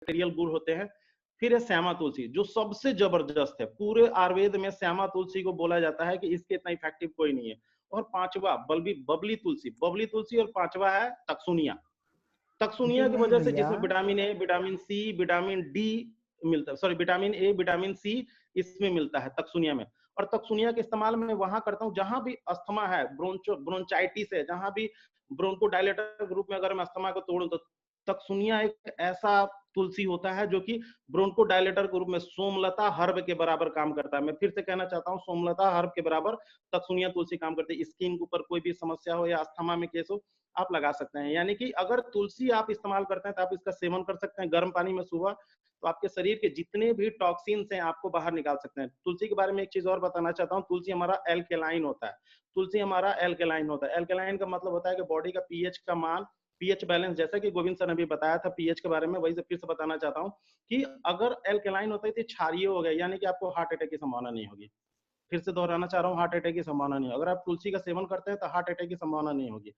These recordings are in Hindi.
एंटीबैक्टीरियल गुण होते हैं। फिर है श्यामा तुलसी, जो सबसे जबरदस्त है। पूरे आयुर्वेद में श्यामा तुलसी को बोला जाता है कि इसके इतना इफेक्टिव कोई नहीं है। और पांचवा बबली तुलसी, और पांचवा है तकसुनिया। तकसुनिया लेकिन की नहीं वजह से, भैया, जिसमें vitamin A, vitamin C, vitamin D मिलता है, sorry vitamin A, vitamin C इसमें मिलता है तकसुनिया में। और तकसुनिया के इस्तेमाल मैं वहां करता हूँ जहां भी अस्थमा है, ब्रोंचाइटिस है, जहां भी ब्रोंको डायलेटर के रूप में अगर मैं अस्थमा को तोड़ूं, तो तकसुनिया एक ऐसा तुलसी होता है जो कि ब्रोंको डायलेटर के रूप में सोमलता हर्ब के बराबर काम करता है। मैं फिर से कहना चाहता हूँ, सोमलता हर्ब के बराबर तकसुनिया तुलसी काम करती है। स्किन के ऊपर कोई भी समस्या हो या अस्थमा में केस हो, आप लगा सकते हैं। यानी कि अगर तुलसी आप इस्तेमाल करते हैं तो आप इसका सेवन कर सकते हैं गर्म पानी में सुबह, तो आपके शरीर के जितने भी टॉक्सिन्स हैं आपको बाहर निकाल सकते हैं। तुलसी के बारे में एक चीज और बताना चाहता हूँ, तुलसी हमारा एल्केलाइन होता है। तुलसी हमारा एल्केलाइन होता है। एल्केलाइन का मतलब होता है कि बॉडी का पीएच का मान, पीएच बैलेंस, जैसा कि गोविंद सर ने भी बताया था पीएच के बारे में, वही से फिर से बताना चाहता हूँ कि अगर एल्केलाइन होता है तो क्षारीय हो गया, यानी कि आपको हार्ट अटैक की संभावना नहीं होगी। फिर से दोहराना चाह रहा हूँ, हार्ट अटैक की संभावना नहीं। अगर आप तुलसी का सेवन करते हैं तो हार्ट अटैक की संभावना नहीं होगी।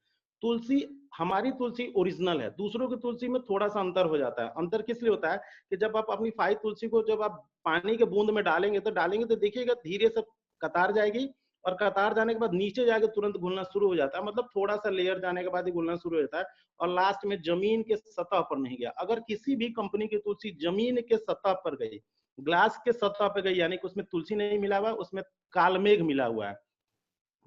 तुलसी, हमारी तुलसी ओरिजिनल है, दूसरों की तुलसी में थोड़ा सा अंतर हो जाता है। अंतर किस लिए होता है कि जब आप अपनी 5 तुलसी को जब आप पानी के बूंद में डालेंगे तो देखिएगा धीरे से कतार जाएगी, और कतार जाने के बाद नीचे जाके तुरंत घुलना शुरू हो जाता है। मतलब थोड़ा सा लेयर जाने के बाद ही घुलना शुरू हो जाता है, और लास्ट में जमीन के सतह पर नहीं गया। अगर किसी भी कंपनी की तुलसी जमीन के सतह पर गई, ग्लास के सतह पे गई, यानी कि उसमें तुलसी नहीं मिला हुआ, उसमें कालमेघ मिला हुआ है।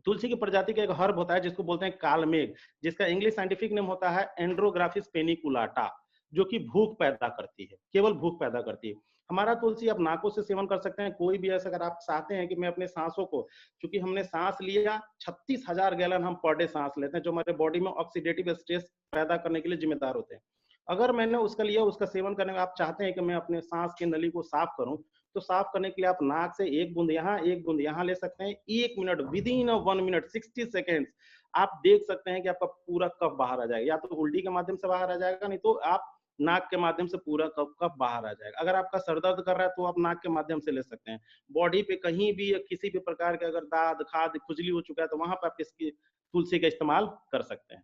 तुलसी की प्रजाति का एक हर्ब होता है जिसको बोलते हैं कालमेघ, जिसका इंग्लिश साइंटिफिक नेम होता है एंड्रोग्राफिस पेनिकुलाटा, जो कि भूख पैदा करती है, केवल भूख पैदा करती है। हमारा तुलसी आप नाकों से सेवन कर सकते हैं। कोई भी ऐसा, अगर आप चाहते हैं कि मैं अपने सांसों को, क्योंकि हमने सांस लिया 36,000 गैलन हम पर डे सांस लेते हैं, जो हमारे बॉडी में ऑक्सीडेटिव स्ट्रेस पैदा करने के लिए जिम्मेदार होते हैं। अगर मैंने उसका लिया, उसका सेवन करने में आप चाहते हैं कि मैं अपने सांस की नली को साफ करूं, तो साफ करने के लिए आप नाक से एक बूंद यहाँ, एक बूंद यहाँ ले सकते हैं। 1 minute, with in 1 minute 60 seconds आप देख सकते हैं कि आपका पूरा कफ बाहर आ जाएगा। या तो उल्टी के माध्यम से बाहर आ जाएगा, नहीं तो आप नाक के माध्यम से पूरा कफ बाहर आ जाएगा। अगर आपका सर दर्द कर रहा है तो आप नाक के माध्यम से ले सकते हैं। बॉडी पे कहीं भी या किसी भी प्रकार के अगर दाद, खाद, खुजली हो चुका है, तो वहां पर आप इसकी तुलसी का इस्तेमाल कर सकते हैं।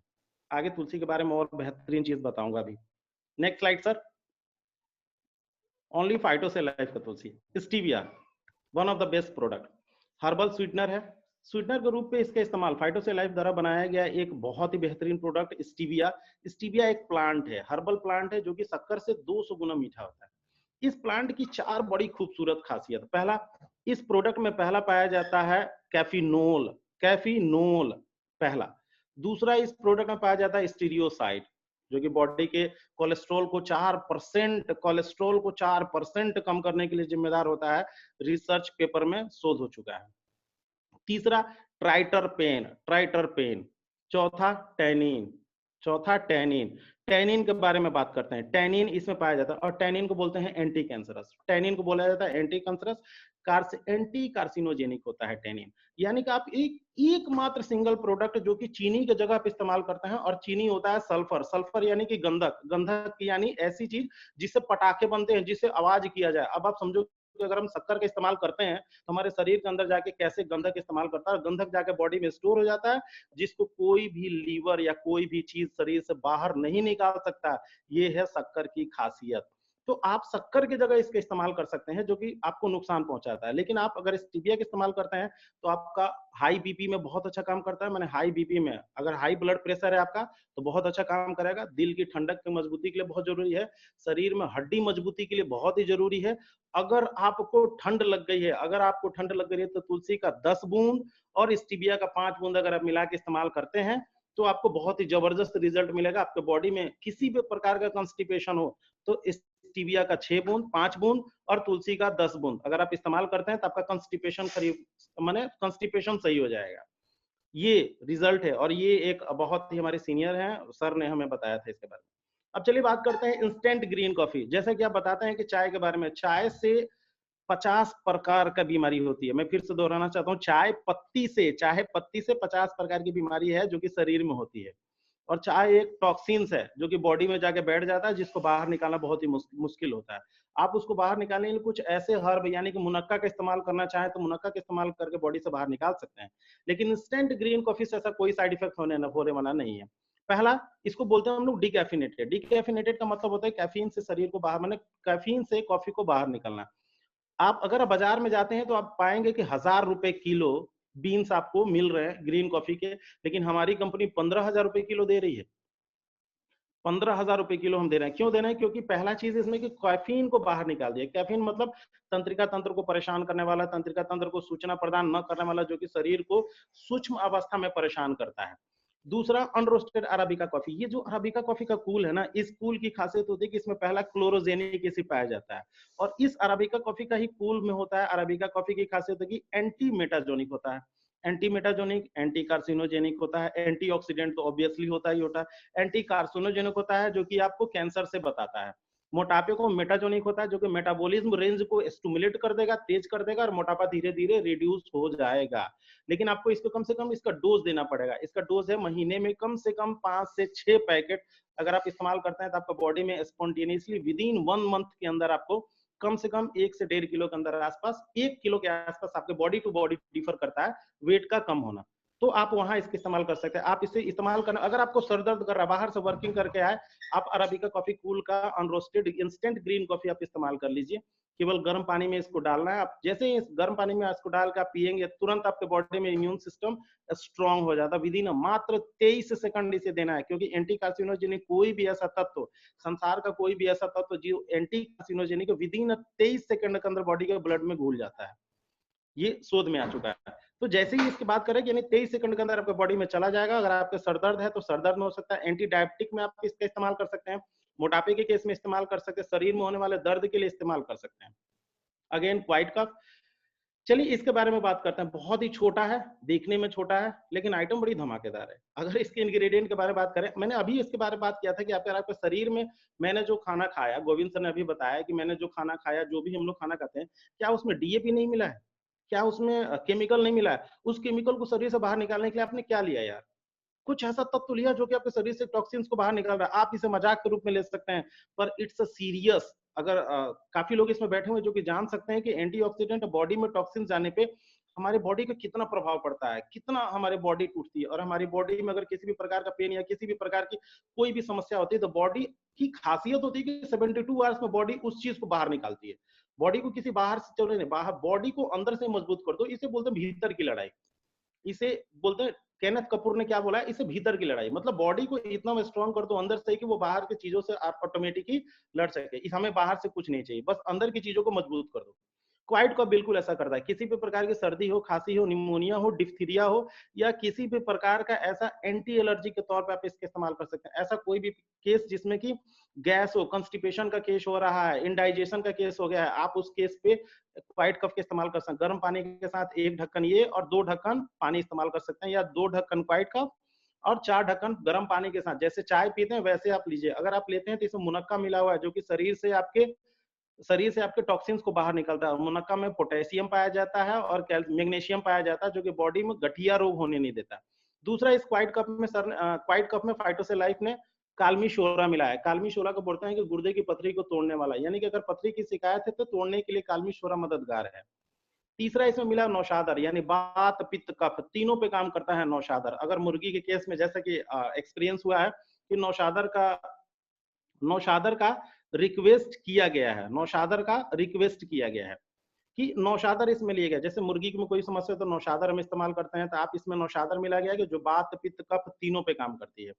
आगे तुलसी के बारे में और बेहतरीन चीज बताऊंगा अभी। Next slide sir. Only Phytose life का तुलसी, stevia, one of the best product, herbal sweetener है। स्वीटनर के रूप में इसका इस्तेमाल फाइटोसे लाइफ द्वारा बनाया गया एक बहुत ही बेहतरीन प्रोडक्ट स्टीविया। स्टीविया एक प्लांट है, हर्बल प्लांट है, जो कि शक्कर से 200 गुना मीठा होता है। इस प्लांट की 4 बड़ी खूबसूरत खासियत। पहला, इस प्रोडक्ट में पहला पाया जाता है कैफिनोल। कैफिनोल पहला। दूसरा, इस प्रोडक्ट में पाया जाता है स्टीरियोसाइड, जो कि बॉडी के कोलेस्ट्रॉल को 4% कम करने के लिए जिम्मेदार होता है। रिसर्च पेपर में शोध हो चुका है। तीसरा, ट्राइटरपेन। चौथा, टैनिन। टैनिन के बारे में बात करते हैं। टैनिन इसमें पाया जाता है, और टैनिन को बोलते हैं एंटी कैंसरस। टैनिन को बोला जाता है एंटी कैंसरस, एंटी कार्सिनोजेनिक होता है टैनिन। यानी कि आप एकमात्र सिंगल प्रोडक्ट जो कि चीनी की जगह पे इस्तेमाल करते हैं, और चीनी होता है सल्फर। सल्फर यानी कि गंधक यानी ऐसी चीज जिससे पटाखे बनते हैं, जिससे आवाज किया जाए। अब आप समझो कि अगर हम शक्कर का इस्तेमाल करते हैं तो हमारे शरीर के अंदर जाके कैसे गंधक इस्तेमाल करता है, गंधक जाके बॉडी में स्टोर हो जाता है, जिसको कोई भी लीवर या कोई भी चीज शरीर से बाहर नहीं निकाल सकता। ये है शक्कर की खासियत। तो आप शक्कर की जगह इसका इस्तेमाल कर सकते हैं, जो कि आपको नुकसान पहुंचाता है। लेकिन आप अगर स्टीविया का इस्तेमाल करते हैं तो आपका हाई बीपी में बहुत अच्छा काम करता है। मैंने हाई बीपी में, अगर हाई ब्लड प्रेशर है आपका, तो बहुत अच्छा काम करेगा। दिल की ठंडक की मजबूती के लिए बहुत जरूरी है। शरीर में हड्डी मजबूती के लिए बहुत ही जरूरी है। अगर आपको ठंड लग गई है, तो तुलसी का 10 बूंद और स्टीविया का 5 बूंद अगर आप मिला के इस्तेमाल करते हैं, तो आपको बहुत ही जबरदस्त रिजल्ट मिलेगा। आपके बॉडी में किसी भी प्रकार का कॉन्स्टिपेशन हो, तो स्टीविया का 6 बूंद, 5 बूंद और तुलसी का 10 बूंद अगर आप इस्तेमाल करते हैं, तो आपका कॉन्स्टिपेशन सही हो जाएगा। ये रिजल्ट है, और ये एक बहुत ही हमारे सीनियर हैं, सर ने हमें बताया था इसके बारे में। अब चलिए बात करते हैं इंस्टेंट ग्रीन कॉफी। जैसा कि आप बताते हैं कि चाय के बारे में, चाय से 50 प्रकार का बीमारी होती है। मैं फिर से दोहराना चाहता हूँ, चाय पत्ती से 50 प्रकार की बीमारी है जो कि शरीर में होती है। और चाय एक टॉक्सिन्स है जो कि बॉडी में जाके बैठ जाता है, जिसको बाहर निकालना बहुत ही मुश्किल होता है। आप उसको बाहर निकालने के लिए कुछ ऐसे हर्ब यानी कि मुनक्का का इस्तेमाल करना चाहें तो मुनक्का का इस्तेमाल करके बॉडी से बाहर निकाल सकते हैं। लेकिन इंस्टेंट ग्रीन कॉफी से ऐसा कोई साइड इफेक्ट होने वाला नहीं है। पहला इसको बोलते हैं हम लोग डिकैफिनेटेड। डिकैफिनेटेड का मतलब होता है कैफीन से शरीर को बाहर, माने कैफीन से कॉफी को बाहर निकलना। आप अगर बाजार में जाते हैं तो आप पाएंगे कि 1000 रुपए किलो बीन्स आपको मिल रहे हैं ग्रीन कॉफी के, लेकिन हमारी कंपनी 15,000 रुपए किलो दे रही है। 15,000 रुपए किलो हम दे रहे हैं। क्यों दे रहे हैं? क्योंकि पहला चीज इसमें कि कैफीन को बाहर निकाल दिया। कैफीन मतलब तंत्रिका तंत्र को परेशान करने वाला, तंत्रिका तंत्र को सूचना प्रदान न करने वाला, जो कि शरीर को सूक्ष्म अवस्था में परेशान करता है। दूसरा अनरोस्टेड अराबिका कॉफी। ये जो अराबिका कॉफी का कूल है ना, इस कूल की खासियत होती है कि इसमें पहला क्लोरोजेनिक एसिड पाया जाता है, और इस अराबिका कॉफी का ही कूल में होता है। अराबिका कॉफी की खासियत है कि एंटी मेटाजोनिक होता है। एंटी मेटाजोनिक, एंटी कार्सिनोजेनिक होता है। एंटीऑक्सीडेंट तो ऑब्वियसली होता ही होता है। एंटी कार्सिनोजेनिक होता है जो कि आपको कैंसर से बताता है। मोटापे को मेटाजोनिक होता है जो कि मेटाबॉलिज्म रेंज को स्टिमुलेट कर देगा, तेज कर देगा, और मोटापा धीरे धीरे रिड्यूस हो जाएगा। लेकिन आपको इसको कम से कम इसका डोज देना पड़ेगा। इसका डोज है महीने में कम से कम 5 से 6 पैकेट। अगर आप इस्तेमाल करते हैं तो आपका बॉडी में स्पॉन्टेनियसली विद इन 1 मंथ के अंदर आपको कम से कम 1 से 1.5 किलो के अंदर आसपास, 1 किलो के आसपास आपके बॉडी टू बॉडी डिफर करता है वेट का कम होना। तो आप वहां इसका इस्तेमाल कर सकते हैं। आप इसे इस्तेमाल करना, अगर आपको सर दर्द कर रहा है, बाहर से वर्किंग करके आए, आप अराबिका कॉफी कूल का अनरोस्टेड इंस्टेंट ग्रीन कॉफी आप इस्तेमाल कर लीजिए। केवल गर्म पानी में इसको डालना है। आप जैसे ही इस गर्म पानी में इसको डाल के आप पिएंगे, तुरंत आपके बॉडी में इम्यून सिस्टम स्ट्रांग हो जाता है। विद इन मात्र 23 सेकंड इसे देना है, क्योंकि एंटी कार्सिनोजेनिक कोई भी ऐसा तत्व, संसार का कोई भी ऐसा तत्व जो anti carcinogenic with in 23 second के अंदर बॉडी के ब्लड में घुल जाता है, ये शोध में आ चुका है। तो जैसे ही इसकी बात करें, यानी 23 सेकंड के अंदर आपके बॉडी में चला जाएगा। अगर आपके सर दर्द है तो सर दर्द में हो सकता है। एंटी डायबिटिक में आप इसका इस्तेमाल कर सकते हैं। मोटापे के केस में इस्तेमाल कर सकते हैं। शरीर में होने वाले दर्द के लिए इस्तेमाल कर सकते हैं। अगेन क्वाइट कफ। चलिए इसके बारे में बात करते हैं। बहुत ही छोटा है, देखने में छोटा है, लेकिन आइटम बड़ी धमाकेदार है। अगर इसके इंग्रेडिएंट के बारे में बात करें, मैंने अभी इसके बारे में बात किया था कि अगर आपके शरीर में, मैंने जो खाना खाया, गोविंद सर ने अभी बताया कि मैंने जो खाना खाया, जो भी हम लोग खाना खाते हैं, क्या उसमें डीएपी नहीं मिला है? क्या उसमें केमिकल नहीं मिला है? उस केमिकल को शरीर से बाहर निकालने के लिए आपने क्या लिया यार? कुछ ऐसा तत्व लिया जो कि आपके शरीर से टॉक्सिन्स को बाहर निकाल रहा है। आप इसे मजाक के रूप में ले सकते हैं, पर इट्स अ सीरियस। अगर काफी लोग इसमें बैठे हुए जो कि जान सकते हैं कि एंटीऑक्सीडेंट बॉडी में टॉक्सिन जाने पे हमारे बॉडी का कितना प्रभाव पड़ता है, कितना हमारे बॉडी टूटती है, और हमारी बॉडी में अगर किसी भी प्रकार का पेन या किसी भी प्रकार की कोई भी समस्या होती है, तो बॉडी की खासियत होती है कि 72 आवर्स में बॉडी उस चीज को बाहर निकालती है। बॉडी को किसी बाहर से चलो नहीं, बाहर बॉडी को अंदर से मजबूत कर दो। इसे बोलते हैं भीतर की लड़ाई। इसे बोलते हैं, केनेथ कपूर ने क्या बोला है, इसे भीतर की लड़ाई। मतलब बॉडी को इतना स्ट्रांग कर दो अंदर से कि वो बाहर की चीजों से ऑटोमेटिकली लड़ सके। हमें बाहर से कुछ नहीं चाहिए, बस अंदर की चीजों को मजबूत कर दो। क्वाइट कफ बिल्कुल ऐसा करता है। किसी भी प्रकार की सर्दी हो, खांसी हो, निमोनिया हो, डिफ्थीरिया हो, या किसी भी प्रकार का ऐसा एंटी एलर्जी के तौर पे आप इसका इस्तेमाल कर सकते हैं। ऐसा कोई भी केस जिसमें कि गैस हो, कंस्टिपेशन का केस हो रहा है, इंडाइजेशन का केस हो गया है, आप उस केस पे क्वाइट कफ के इस्तेमाल कर सकते हैं। गर्म पानी के साथ 1 ढक्कन ये और 2 ढक्कन पानी इस्तेमाल कर सकते हैं, या 2 ढक्कन क्वाइट कफ और 4 ढक्कन गर्म पानी के साथ। जैसे चाय पीते हैं वैसे आप लीजिए। अगर आप लेते हैं तो इसमें मुनक्का मिला हुआ है, जो कि शरीर से आपके टॉक्सिन्स को बाहर निकलता है। मुनक्का में पोटेशियम पाया जाता है और मैग्नीशियम पाया जाता है, जो कि बॉडी में गठिया रोग होने नहीं देता। दूसरा, इस क्वाइट कप में फाइटोसेलाइफ ने कालमी शोरा मिला है। कालमी शोरा को बोलते हैं कि गुर्दे की पथरी को तोड़ने वाला, यानी कि अगर पथरी की शिकायत है तो तोड़ने के लिए कालमी शोरा मददगार है। तीसरा इसमें मिला नौशादर, यानी बात पित्त कफ, तीनों पे काम करता है नौशादर। अगर मुर्गी के केस में जैसा कि एक्सपीरियंस हुआ है कि नौशादर का रिक्वेस्ट किया गया है, नौशादर का रिक्वेस्ट किया गया है कि नौशादर इसमें लिया गया। जैसे मुर्गी में कोई समस्या तो नौशादर हम इस्तेमाल करते हैं, तो आप इसमें नौशादर मिला गया कि जो बात पित्त कफ तीनों पे काम करती है।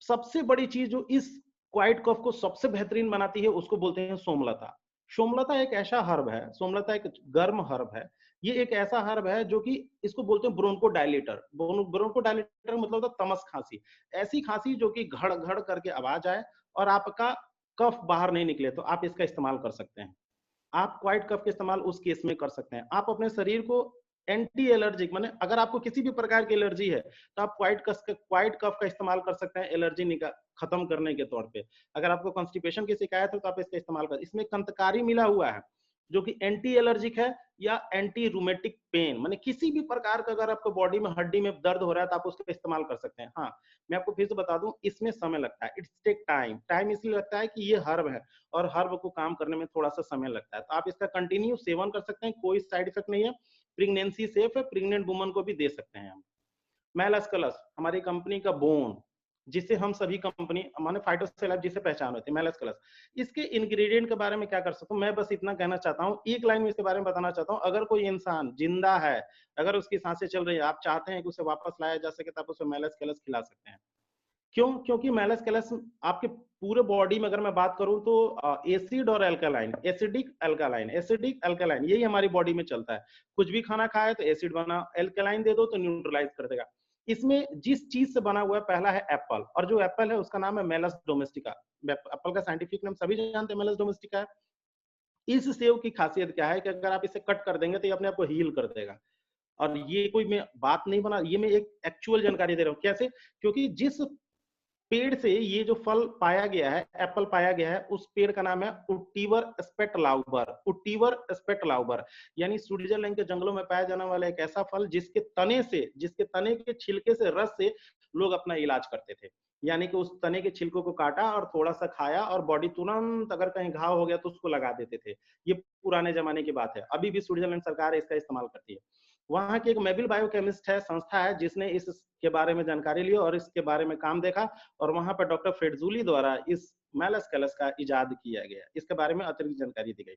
सबसे बड़ी चीज जो इस क्वाइट कफ को सबसे बेहतरीन बनाती है, उसको बोलते हैं सोमलता। सोमलता एक ऐसा हर्ब है, सोमलता एक गर्म हर्ब है। ये एक ऐसा हर्ब है जो कि इसको बोलते हैं ब्रोंको डायलेटर। ब्रोंको डायलेटर मतलब होता है तमस खांसी। ऐसी खांसी जो कि घड़ घड़ करके आवाज आए और आपका कफ बाहर नहीं निकले, तो आप इसका इस्तेमाल कर सकते हैं। आप क्वाइट कफ का इस्तेमाल उस केस में कर सकते हैं। आप अपने शरीर को एंटी एलर्जिक, माने अगर आपको किसी भी प्रकार की एलर्जी है तो आप क्वाइट कफ का इस्तेमाल कर सकते हैं एलर्जी खत्म करने के तौर पे। अगर आपको कॉन्स्टिपेशन की शिकायत है तो आप इसका इस्तेमाल कर। इसमें कंतकारी मिला हुआ है जो कि एंटी एलर्जिक है, या एंटी रूमेटिक पेन, माने किसी भी प्रकार का अगर आपको बॉडी में हड्डी में दर्द हो रहा है तो आप उसका इस्तेमाल कर सकते हैं। हाँ, मैं आपको फिर से बता दूं, इसमें समय लगता है। इट्स टेक टाइम इसलिए लगता है कि ये हर्ब है और हर्ब को काम करने में थोड़ा सा समय लगता है। तो आप इसका कंटिन्यू सेवन कर सकते हैं, कोई साइड इफेक्ट नहीं है। प्रेगनेंसी सेफ है, प्रेग्नेंट वुमन को भी दे सकते हैं हम। मैलास्कलस हमारी कंपनी का बोन, जिसे हम सभी कंपनी माने फाइटोसैलाइव जिसे पहचान होती है, मेलस कलस। इसके इंग्रेडिएंट के बारे में क्या कर सकता हूँ, मैं बस इतना कहना चाहता हूँ, एक लाइन में इसके बारे में बताना चाहता हूँ। अगर कोई इंसान जिंदा है, अगर उसकी सांसें चल रही है, आप चाहते हैं कि उसे वापस लाया जा सके, तो आप उसे मेलस कलस खिला सकते हैं। क्यों? क्योंकि मेलस कलस आपके पूरे बॉडी में अगर मैं बात करूं तो एसिड और अल्कलाइन, एसिडिक अल्कलाइन, यही हमारी बॉडी में चलता है। कुछ भी खाना खाए तो एसिड बना, अल्कलाइन दे दो तो न्यूट्रलाइज कर देगा। इसमें जिस चीज से बना हुआ है, पहला है एप्पल, और जो एप्पल है उसका नाम है मेलस डोमेस्टिका। एप्पल का साइंटिफिक नेम सभी जानते हैं, मेलस डोमेस्टिका है। इस सेव की खासियत क्या है कि अगर आप इसे कट कर देंगे तो ये अपने आप को हील कर देगा। और ये कोई मैं बात नहीं बना, ये मैं एक एक्चुअल जानकारी दे रहा हूँ। कैसे? क्योंकि जिस पेड़ से ये जो फल पाया गया है, एप्पल पाया गया है, उस पेड़ का नाम है उट्टीवर स्पेटलाउबर, उट्टीवर स्पेटलाउबर। यानी स्विट्जरलैंड के जंगलों में पाया जाने वाला एक ऐसा फल जिसके तने के छिलके से, रस से लोग अपना इलाज करते थे। यानी कि उस तने के छिलकों को काटा और थोड़ा सा खाया और बॉडी तुरंत, अगर कहीं घाव हो गया तो उसको लगा देते थे। ये पुराने जमाने की बात है। अभी भी स्विट्जरलैंड सरकार इसका इस्तेमाल करती है। वहां की एक मेबिल बायोकेमिस्ट है, संस्था है, जिसने इसके बारे में जानकारी ली और इसके बारे में काम देखा, और वहां पर डॉक्टर फेडजूली द्वारा इस मेलस कलस का इजाद किया गया। इसके बारे में अतिरिक्त जानकारी दी गई।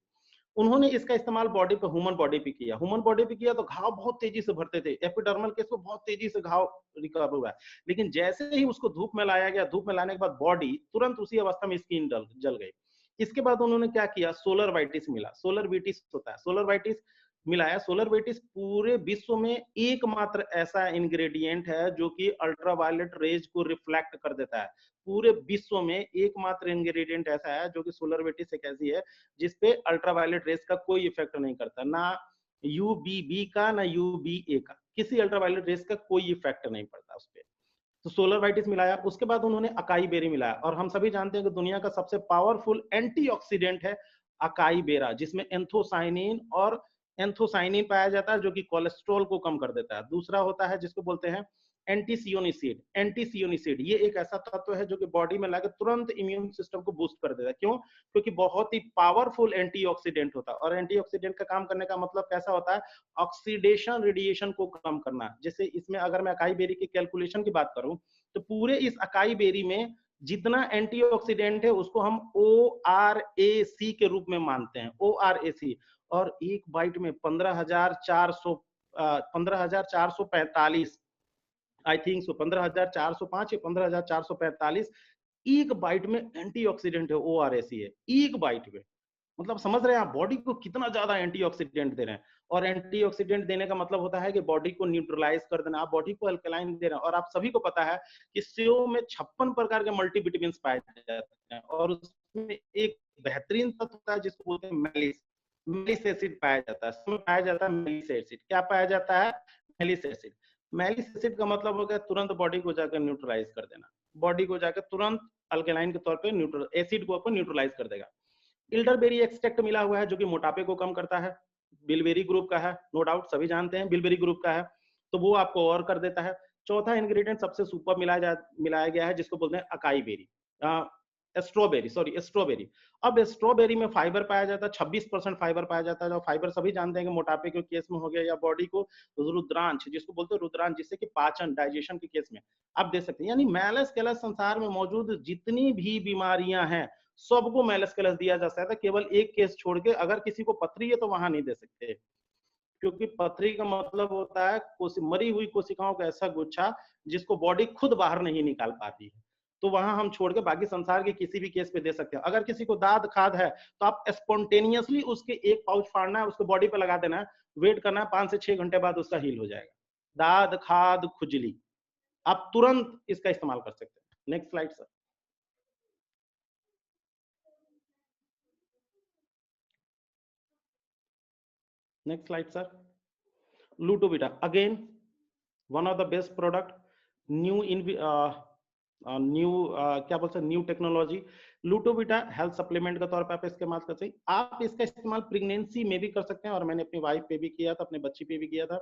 उन्होंने इसका इस्तेमाल बॉडी पे, ह्यूमन बॉडी पे किया। ह्यूमन बॉडी पे किया तो घाव बहुत तेजी से भरते थे, एपिडर्मल केस में बहुत तेजी से घाव रिकवर हुआ। लेकिन जैसे ही उसको धूप में लाया गया, धूप में लाने के बाद बॉडी तुरंत उसी अवस्था में स्किन जल गई। इसके बाद उन्होंने क्या किया, सोलर वाइटिस मिला, सोलर विटिस होता है, सोलर वाइटिस मिलाया। सोलर वेटिस पूरे विश्व में एकमात्र ऐसा इंग्रेडिएंट है जो कि अल्ट्रावायलेट रेज को रिफ्लेक्ट कर देता है। पूरे विश्व में एकमात्र इंग्रेडिएंट ऐसा है जो कि सोलर वेटिस एक ऐसी है जिसपे अल्ट्रावायलेट रेज का कोई इफेक्ट नहीं करता, ना यूबीबी का ना यूबीए का, किसी अल्ट्रावायलेट रेज का कोई इफेक्ट नहीं पड़ता उस पर। तो सोलर वाइटिस मिलाया। उसके बाद उन्होंने अकाई बेरी मिलाया, और हम सभी जानते हैं कि दुनिया का सबसे पावरफुल एंटीऑक्सीडेंट है अकाई बेरा, जिसमें एंथोसाइनिन पाया जाता है जो कि कोलेस्ट्रॉल को कम कर देता है। दूसरा होता है जिसको बोलते हैं एंटीसियोनिसिड। एंटीसियोनिसिड ये एक ऐसा तत्व है जो कि बॉडी में लाकर तुरंत इम्यून सिस्टम को बूस्ट कर देता है। क्यों? क्योंकि बहुत ही पावरफुल एंटीऑक्सीडेंट होता है। और एंटीऑक्सीडेंट का काम करने का मतलब कैसा होता है, ऑक्सीडेशन रेडिएशन को कम करना। जैसे इसमें अगर मैं अकाई बेरी की कैलकुलेशन की बात करूं तो पूरे इस अकाई बेरी में जितना एंटीऑक्सीडेंट है उसको हम ORAC के रूप में मानते हैं, ORAC। और एक बाइट में 15,445, आई थिंक सो 15,405 या 15,445 एक बाइट में एंटीऑक्सीडेंट है, ORAC है एक बाइट में। मतलब समझ रहे हैं आप बॉडी को कितना ज्यादा एंटीऑक्सीडेंट दे रहे हैं। और एंटीऑक्सीडेंट देने का मतलब होता है कि बॉडी को न्यूट्रलाइज कर देना, आप बॉडी को अल्कलाइन दे रहे हैं। और आप सभी को पता है कि सेव में 56 प्रकार के मल्टीविटामिन पाए जाते हैं, और उसमें एक बेहतरीन तत्व होता है जिसको बोलते हैं मेलिस, मेलिस एसिड पाया जाता है। इसमें पाया जाता है मेलिस एसिड। क्या पाया जाता है? Malice acid. मेलिस एसिड का मतलब हो गया तुरंत बॉडी को जाकर न्यूट्रलाइज कर देना, बॉडी को जाकर तुरंत अल्कलाइन के तौर पर न्यूट्रल एसिड को अपन न्यूट्रलाइज कर देगा। इल्डरबेरी एक्सट्रैक्ट मिला हुआ है जो कि मोटापे को कम करता है, बिलबेरी ग्रुप का है, नो डाउट सभी जानते हैं बिलबेरी ग्रुप का है, तो वो आपको और कर देता है। चौथा इंग्रेडिएंट सबसे सुपर मिलाया गया है जिसको बोलते हैं अकाई बेरी, स्ट्रॉबेरी। अब स्ट्रॉबेरी में फाइबर पाया जाता है, 26% फाइबर पाया जाता है। जो फाइबर सभी जानते हैं कि मोटापे के केस में हो गया, या बॉडी को रुद्रांश जिसको बोलते हैं रुद्रांश, जिससे कि पाचन डाइजेशन के केस में आप दे सकते हैं। यानी मेलस कलस संसार में मौजूद जितनी भी बीमारियां हैं सबको मेलस कलस दिया जा सकता है, केवल एक केस छोड़ के। अगर किसी को पथरी है तो वहां नहीं दे सकते, क्योंकि पथरी का मतलब होता है मरी हुई कोशिकाओं का ऐसा गुच्छा जिसको बॉडी खुद बाहर नहीं निकाल पाती है। तो वहां हम छोड़ के बाकी संसार के किसी भी केस पे दे सकते हैं। अगर किसी को दाद खाद है तो आप स्पॉन्टेनियसली उसके एक पाउच फाड़ना है, उसको बॉडी पे लगा देना है, वेट करना है, 5 से 6 घंटे बाद उसका हील हो जाएगा। दाद खाद खुजली आप तुरंत इसका इस्तेमाल कर सकते हैं। Next slide sir. Next slide sir. Lutovita again one of the best product, new in new क्या बोलते हैं, new technology. Lutovita health supplement के तौर पे आप इस्तेमाल कर सकते हैं। आप इसका इस्तेमाल प्रेगनेंसी में भी कर सकते हैं, और मैंने अपनी वाइफ पे भी किया था, अपने बच्ची पे भी किया था।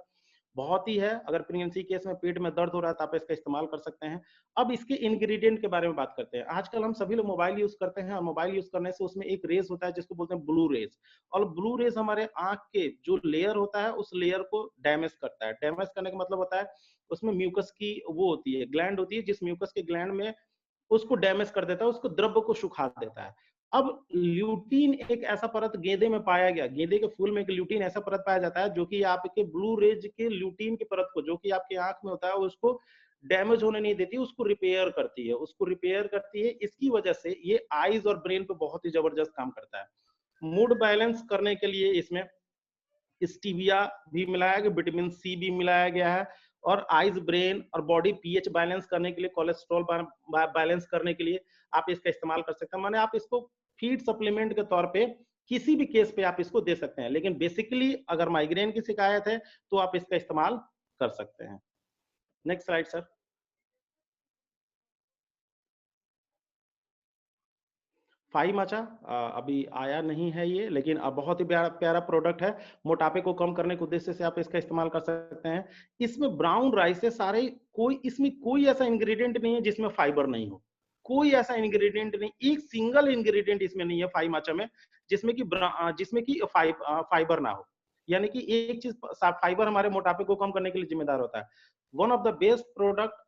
बहुत ही है। अगर प्रेगनेंसी केस में पेट में दर्द हो रहा है तो आप इसका इस्तेमाल कर सकते हैं। अब इसके इंग्रेडिएंट के बारे में बात करते हैं। आजकल हम सभी लोग मोबाइल यूज करते हैं और मोबाइल यूज करने से उसमें एक रेस होता है जिसको बोलते हैं ब्लू रेस, और ब्लू रेस हमारे आंख के जो लेयर होता है उस लेयर को डैमेज करता है। डैमेज करने का मतलब होता है उसमें म्यूकस की वो होती है, ग्लैंड होती है, जिस म्यूकस के ग्लैंड में उसको डैमेज कर देता है, उसको द्रव्य को सुखा देता है। अब ल्यूटीन एक ऐसा परत गेंदे में पाया गया, गेंदे के फूल में एक ल्यूटीन ऐसा परत पाया जाता है जो कि आपके ब्लू रेज के ल्यूटीन की परत को, जो कि आपकी आंख में होता है, उसको डैमेज होने नहीं देती, उसको रिपेयर करती है, उसको रिपेयर करती है। इसकी वजह से ये आईज और ब्रेन पे बहुत ही जबरदस्त काम करता है। मूड बैलेंस करने के लिए इसमें स्टीविया भी मिलाया गया, विटामिन सी भी मिलाया गया है, और आइज, ब्रेन और बॉडी पीएच बैलेंस करने के लिए, कोलेस्ट्रॉल बैलेंस करने के लिए आप इसका इस्तेमाल कर सकते हैं। माने आप इसको फीड सप्लीमेंट के तौर पे किसी भी केस पे आप इसको दे सकते हैं, लेकिन बेसिकली अगर माइग्रेन की शिकायत है तो आप इसका इस्तेमाल कर सकते हैं। Next slide sir. फाई माचा अभी आया नहीं है ये, लेकिन बहुत ही प्यारा प्यारा प्रोडक्ट है। मोटापे को कम करने के उद्देश्य से आप इसका इस्तेमाल कर सकते हैं। इसमें ब्राउन राइस से सारे कोई, इसमें कोई ऐसा इंग्रेडिएंट नहीं है जिसमें फाइबर नहीं हो। कोई ऐसा इंग्रेडिएंट नहीं, एक सिंगल इंग्रेडिएंट इसमें नहीं है फाई माचा में जिसमें कि फाइबर ना हो। यानी कि एक चीज, फाइबर हमारे मोटापे को कम करने के लिए जिम्मेदार होता है। One of the best product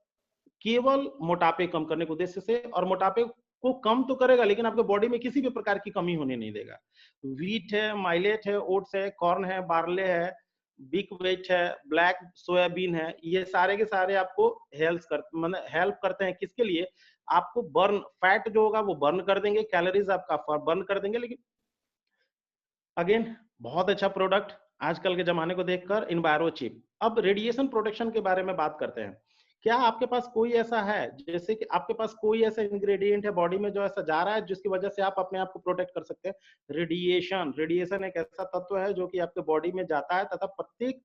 केवल मोटापे कम करने के उद्देश्य से, और मोटापे को कम तो करेगा लेकिन आपके बॉडी में किसी भी प्रकार की कमी होने नहीं देगा। व्हीट है, माइलेट है, ओट्स है, कॉर्न है, बार्ले है, बिग वेट है, ब्लैक सोयाबीन है, ये सारे के सारे आपको मतलब हेल्प करते हैं। किसके लिए? आपको बर्न, फैट जो होगा वो बर्न कर देंगे, कैलोरीज आपका बर्न कर देंगे। लेकिन अगेन बहुत अच्छा प्रोडक्ट आजकल के जमाने को देखकर, इन्वायरोचिप। अब रेडिएशन प्रोटेक्शन के बारे में बात करते हैं। क्या आपके पास कोई ऐसा है, जैसे कि आपके पास कोई ऐसा इंग्रेडिएंट है बॉडी में जो ऐसा जा रहा है जिसकी वजह से आप अपने आप को प्रोटेक्ट कर सकते हैं? रेडिएशन, रेडिएशन एक ऐसा तत्व है जो कि आपके बॉडी में जाता है तथा प्रत्येक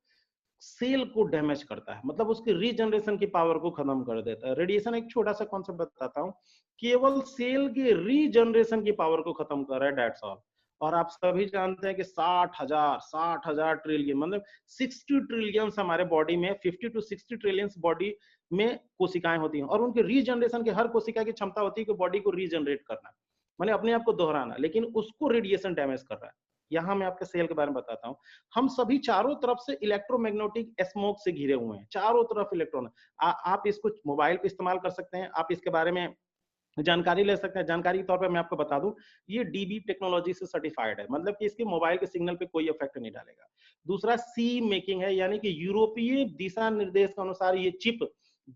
सेल को डैमेज करता है, मतलब उसकी रीजनरेशन की पावर को खत्म कर देता है। रेडिएशन एक छोटा सा कॉन्सेप्ट बताता हूँ, केवल सेल की रीजनरेशन की पावर को खत्म कर रहा है, दैट्स ऑल। और आप सभी जानते हैं कि 60,000 ट्रिलियन, मतलब 60 ट्रिलियन हमारे बॉडी में, 50 टू 60 ट्रिलियन बॉडी में कोशिकाएं होती हैं, और उनके रीजनरेशन की, हर कोशिका की क्षमता होती है कि बॉडी को रीजनरेट करना, माने अपने आप को दोहराना, लेकिन उसको रेडिएशन डैमेज कर रहा है। यहाँ मैं आपके सेल के बारे में बताता हूँ। हम सभी चारों तरफ से इलेक्ट्रोमैग्नेटिक स्मोक से घिरे हुए हैं, चारों तरफ इलेक्ट्रॉन। आप इसको मोबाइल पे इस्तेमाल कर सकते हैं, आप इसके बारे में जानकारी ले सकते हैं। जानकारी के तौर पे मैं आपको बता दूं, ये डीबी टेक्नोलॉजी से सर्टिफाइड है, मतलब कि इसके मोबाइल के सिग्नल पे कोई इफेक्ट नहीं डालेगा। दूसरा सी मेकिंग है, यानी कि यूरोपीय दिशा निर्देश के अनुसार ये चिप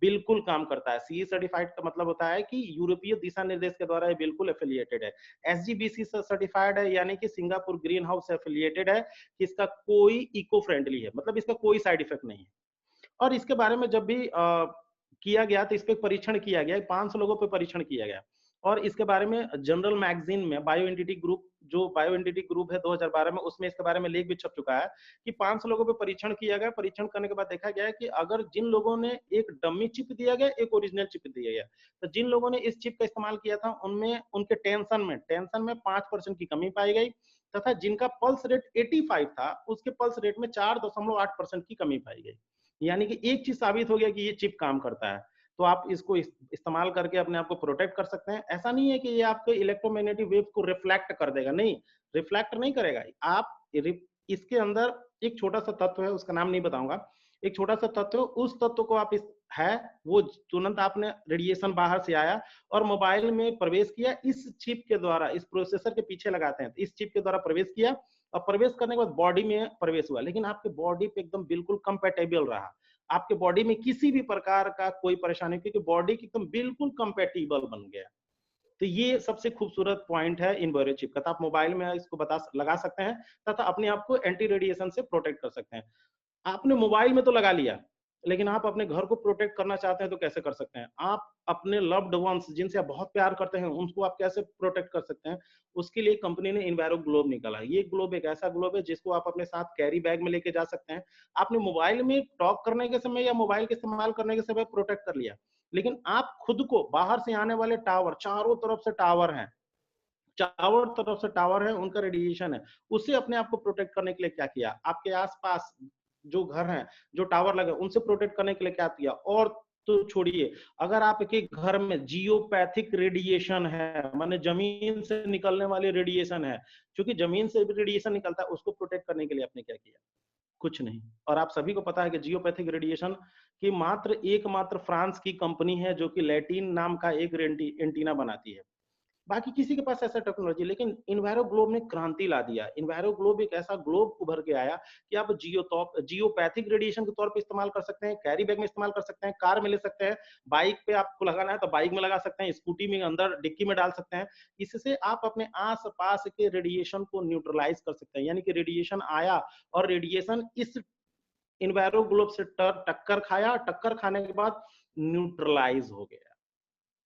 बिल्कुल काम करता है। सी सर्टिफाइड का मतलब होता है कि यूरोपीय दिशा निर्देश के द्वारा ये बिल्कुल एफिलिएटेड है। एसजीबीसी से सर्टिफाइड है, यानी कि सिंगापुर ग्रीन हाउस से एफिलिएटेड है, कि इसका कोई इको फ्रेंडली है, मतलब इसका कोई साइड इफेक्ट नहीं है। और इसके बारे में जब भी किया गया तो इस पे परीक्षण किया गया, 500 लोगों पे परीक्षण किया गया, और इसके बारे में जनरल मैगजीन में बायो एंटिटी ग्रुप, जो बायो एंटिटी ग्रुप है 2012 में, उसमें इसके बारे में लेख भी छप चुका है कि 500 लोगों पे परीक्षण किया गया। परीक्षण करने के बाद देखा गया कि अगर जिन लोगों ने एक डमी चिप दिया गया, एक ओरिजिनल चिप दिया गया, तो जिन लोगों ने इस चिप का इस्तेमाल किया था उनमें उनके टेंशन में 5% की कमी पाई गई, तथा जिनका पल्स रेट 85 था उसके पल्स रेट में 4.8% की कमी पाई गई। यानी कि एक चीज साबित हो गया कि ये चिप काम करता है। तो आप इसको इस्तेमाल करके अपने आप को प्रोटेक्ट कर सकते हैं। ऐसा नहीं है कि ये आपके इलेक्ट्रोमैग्नेटिक वेव को रिफ्लेक्ट कर देगा, नहीं, रिफ्लेक्ट नहीं करेगा। आप इसके अंदर एक छोटा सा तत्व है, उसका नाम नहीं बताऊंगा, एक छोटा सा तत्व, उस तत्व को आप इस है वो तुरंत आपने रेडिएशन बाहर से आया और मोबाइल में प्रवेश किया, इस चिप के द्वारा, इस प्रोसेसर के पीछे लगाते हैं, इस चिप के द्वारा प्रवेश किया, और प्रवेश करने के बाद बॉडी में प्रवेश हुआ, लेकिन आपके बॉडी पे एकदम बिल्कुल कंपेटेबल रहा। आपके बॉडी में किसी भी प्रकार का कोई परेशानी, क्योंकि बॉडी एकदम बिल्कुल कंपेटिबल बन गया। तो ये सबसे खूबसूरत पॉइंट है इन बायो चिप का। तो आप मोबाइल में इसको लगा सकते हैं तथा अपने आप को एंटी रेडिएशन से प्रोटेक्ट कर सकते हैं। आपने मोबाइल में तो लगा लिया, लेकिन आप अपने घर को प्रोटेक्ट करना चाहते हैं तो कैसे कर सकते हैं? आप अपने लव्ड वंस, जिनसे आप बहुत प्यार करते हैं, उनको आप कैसे प्रोटेक्ट कर सकते हैं? उसके लिए कंपनी ने इन्वायरो ग्लोब निकाला है। ये ग्लोब एक ऐसा ग्लोब है जिसको आप अपने साथ कैरी बैग में लेके जा सकते हैं। आपने मोबाइल में टॉक करने के समय या मोबाइल के इस्तेमाल करने के समय प्रोटेक्ट कर लिया, लेकिन आप खुद को, बाहर से आने वाले टावर, चारों तरफ से टावर हैं, चारों तरफ से टावर है, उनका रेडिएशन है, उससे अपने आप को प्रोटेक्ट करने के लिए क्या किया? आपके आसपास जो घर हैं, जो टावर लगे, उनसे प्रोटेक्ट करने के लिए क्या किया। और तो छोड़िए, अगर आपके घर में जियोपैथिक रेडिएशन है, माने जमीन से निकलने वाली रेडिएशन है, क्योंकि जमीन से भी रेडिएशन निकलता है, उसको प्रोटेक्ट करने के लिए आपने क्या किया? कुछ नहीं। और आप सभी को पता है कि जियोपैथिक रेडिएशन की एकमात्र फ्रांस की कंपनी है जो कि लैटिन नाम का एक एंटीना बनाती है। बाकी किसी के पास ऐसा टेक्नोलॉजी, लेकिन इन्वायरो ग्लोब ने क्रांति ला दिया। इन्वायरो ग्लोब एक ऐसा ग्लोब उभर के आया कि आप जियोपैथिक रेडिएशन के तौर पे इस्तेमाल कर सकते हैं, कैरी बैग में इस्तेमाल कर सकते हैं, कार में ले सकते हैं, बाइक पे आपको लगाना है तो बाइक में लगा सकते हैं, स्कूटी में अंदर डिक्की में डाल सकते हैं। इससे आप अपने आस-पास के रेडिएशन को न्यूट्रलाइज कर सकते हैं। यानी कि रेडिएशन आया और रेडिएशन इस इन्वायरो ग्लोब से टक्कर खाया, टक्कर खाने के बाद न्यूट्रलाइज हो गया।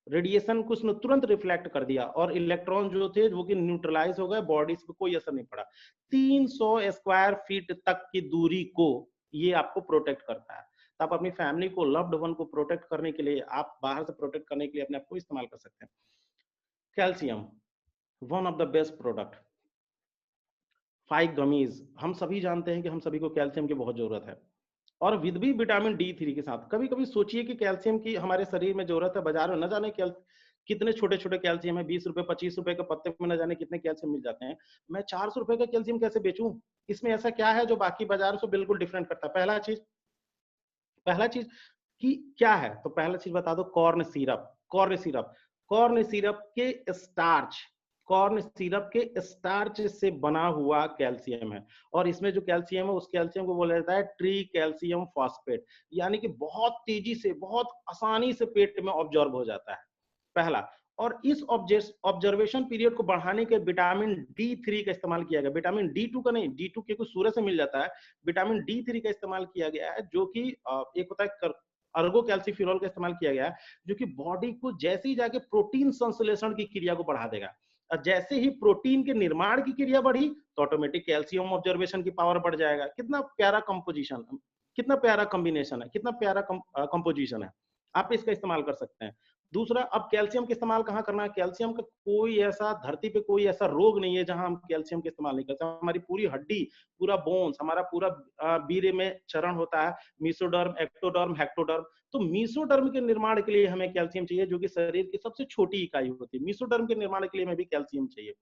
रेडिएशन को उसने तुरंत रिफ्लेक्ट कर दिया और इलेक्ट्रॉन जो थे वो कि न्यूट्रलाइज हो गए, बॉडीज पे कोई असर नहीं पड़ा। 300 स्क्वायर फीट तक की दूरी को ये आपको प्रोटेक्ट करता है। तो आप अपनी फैमिली को, लव्ड वन को प्रोटेक्ट करने के लिए, आप बाहर से प्रोटेक्ट करने के लिए अपने आप को इस्तेमाल कर सकते हैं। Calcium, one of the best product. 5 gummies, हम सभी जानते हैं कि हम सभी को कैल्शियम की बहुत जरूरत है, और विद भी विटामिन D3 के साथ। कभी कभी सोचिए कि कैल्शियम की हमारे शरीर में जरूरत है, बाजार में न जाने कितने छोटे छोटे कैल्शियम है, 20 रुपए 25 रुपए के पत्ते में न जाने कितने कैल्शियम मिल जाते हैं। मैं 400 रुपए का कैल्शियम कैसे बेचूं? इसमें ऐसा क्या है जो बाकी बाजार से बिल्कुल डिफरेंट करता है? पहला चीज कि क्या है, तो पहला चीज बता दो, कॉर्न सिरप। कॉर्न सिरप के स्टार्च, कॉर्न सिरप के स्टार्च से बना हुआ कैल्शियम है। और इसमें जो कैल्शियम है, उस कैल्शियम को बोला जाता है ट्री कैल्शियम फॉस्फेट, यानी कि बहुत तेजी से, बहुत आसानी से पेट में ऑब्जॉर्ब हो जाता है, पहला। और इस ऑब्जर्वेशन पीरियड को बढ़ाने के विटामिन D3 का इस्तेमाल किया गया। विटामिन D2 का नहीं, D2 क्योंकि सूर्य से मिल जाता है, विटामिन D3 का इस्तेमाल किया गया है, जो कि एक होता है अर्गो कैल्सिफिरॉल का इस्तेमाल किया गया है, जो कि बॉडी को जैसे ही जाके प्रोटीन संश्लेषण की क्रिया को बढ़ा देगा। और जैसे ही प्रोटीन के निर्माण की क्रिया बढ़ी तो ऑटोमेटिक कैल्शियम ऑब्जर्वेशन की पावर बढ़ जाएगा। कितना प्यारा कंपोजिशन, कितना प्यारा कॉम्बिनेशन है, कितना प्यारा कंपोजिशन है। आप इसका इस्तेमाल कर सकते हैं। दूसरा, अब कैल्शियम का इस्तेमाल कहाँ करना है? कैल्शियम का कोई ऐसा धरती पे कोई ऐसा रोग नहीं है जहां हम कैल्शियम का इस्तेमाल नहीं करते। हमारी पूरी हड्डी, पूरा बोन्स, हमारा पूरा वीर्य में चरण होता है, मीसोडर्म, एक्टोडर्म, हेक्टोडर्म। तो मीसोडर्म के निर्माण के लिए हमें कैल्शियम चाहिए, जो कि शरीर की सबसे छोटी इकाई होती है। मीसोडर्म के निर्माण के लिए हमें भी कैल्शियम चाहिए।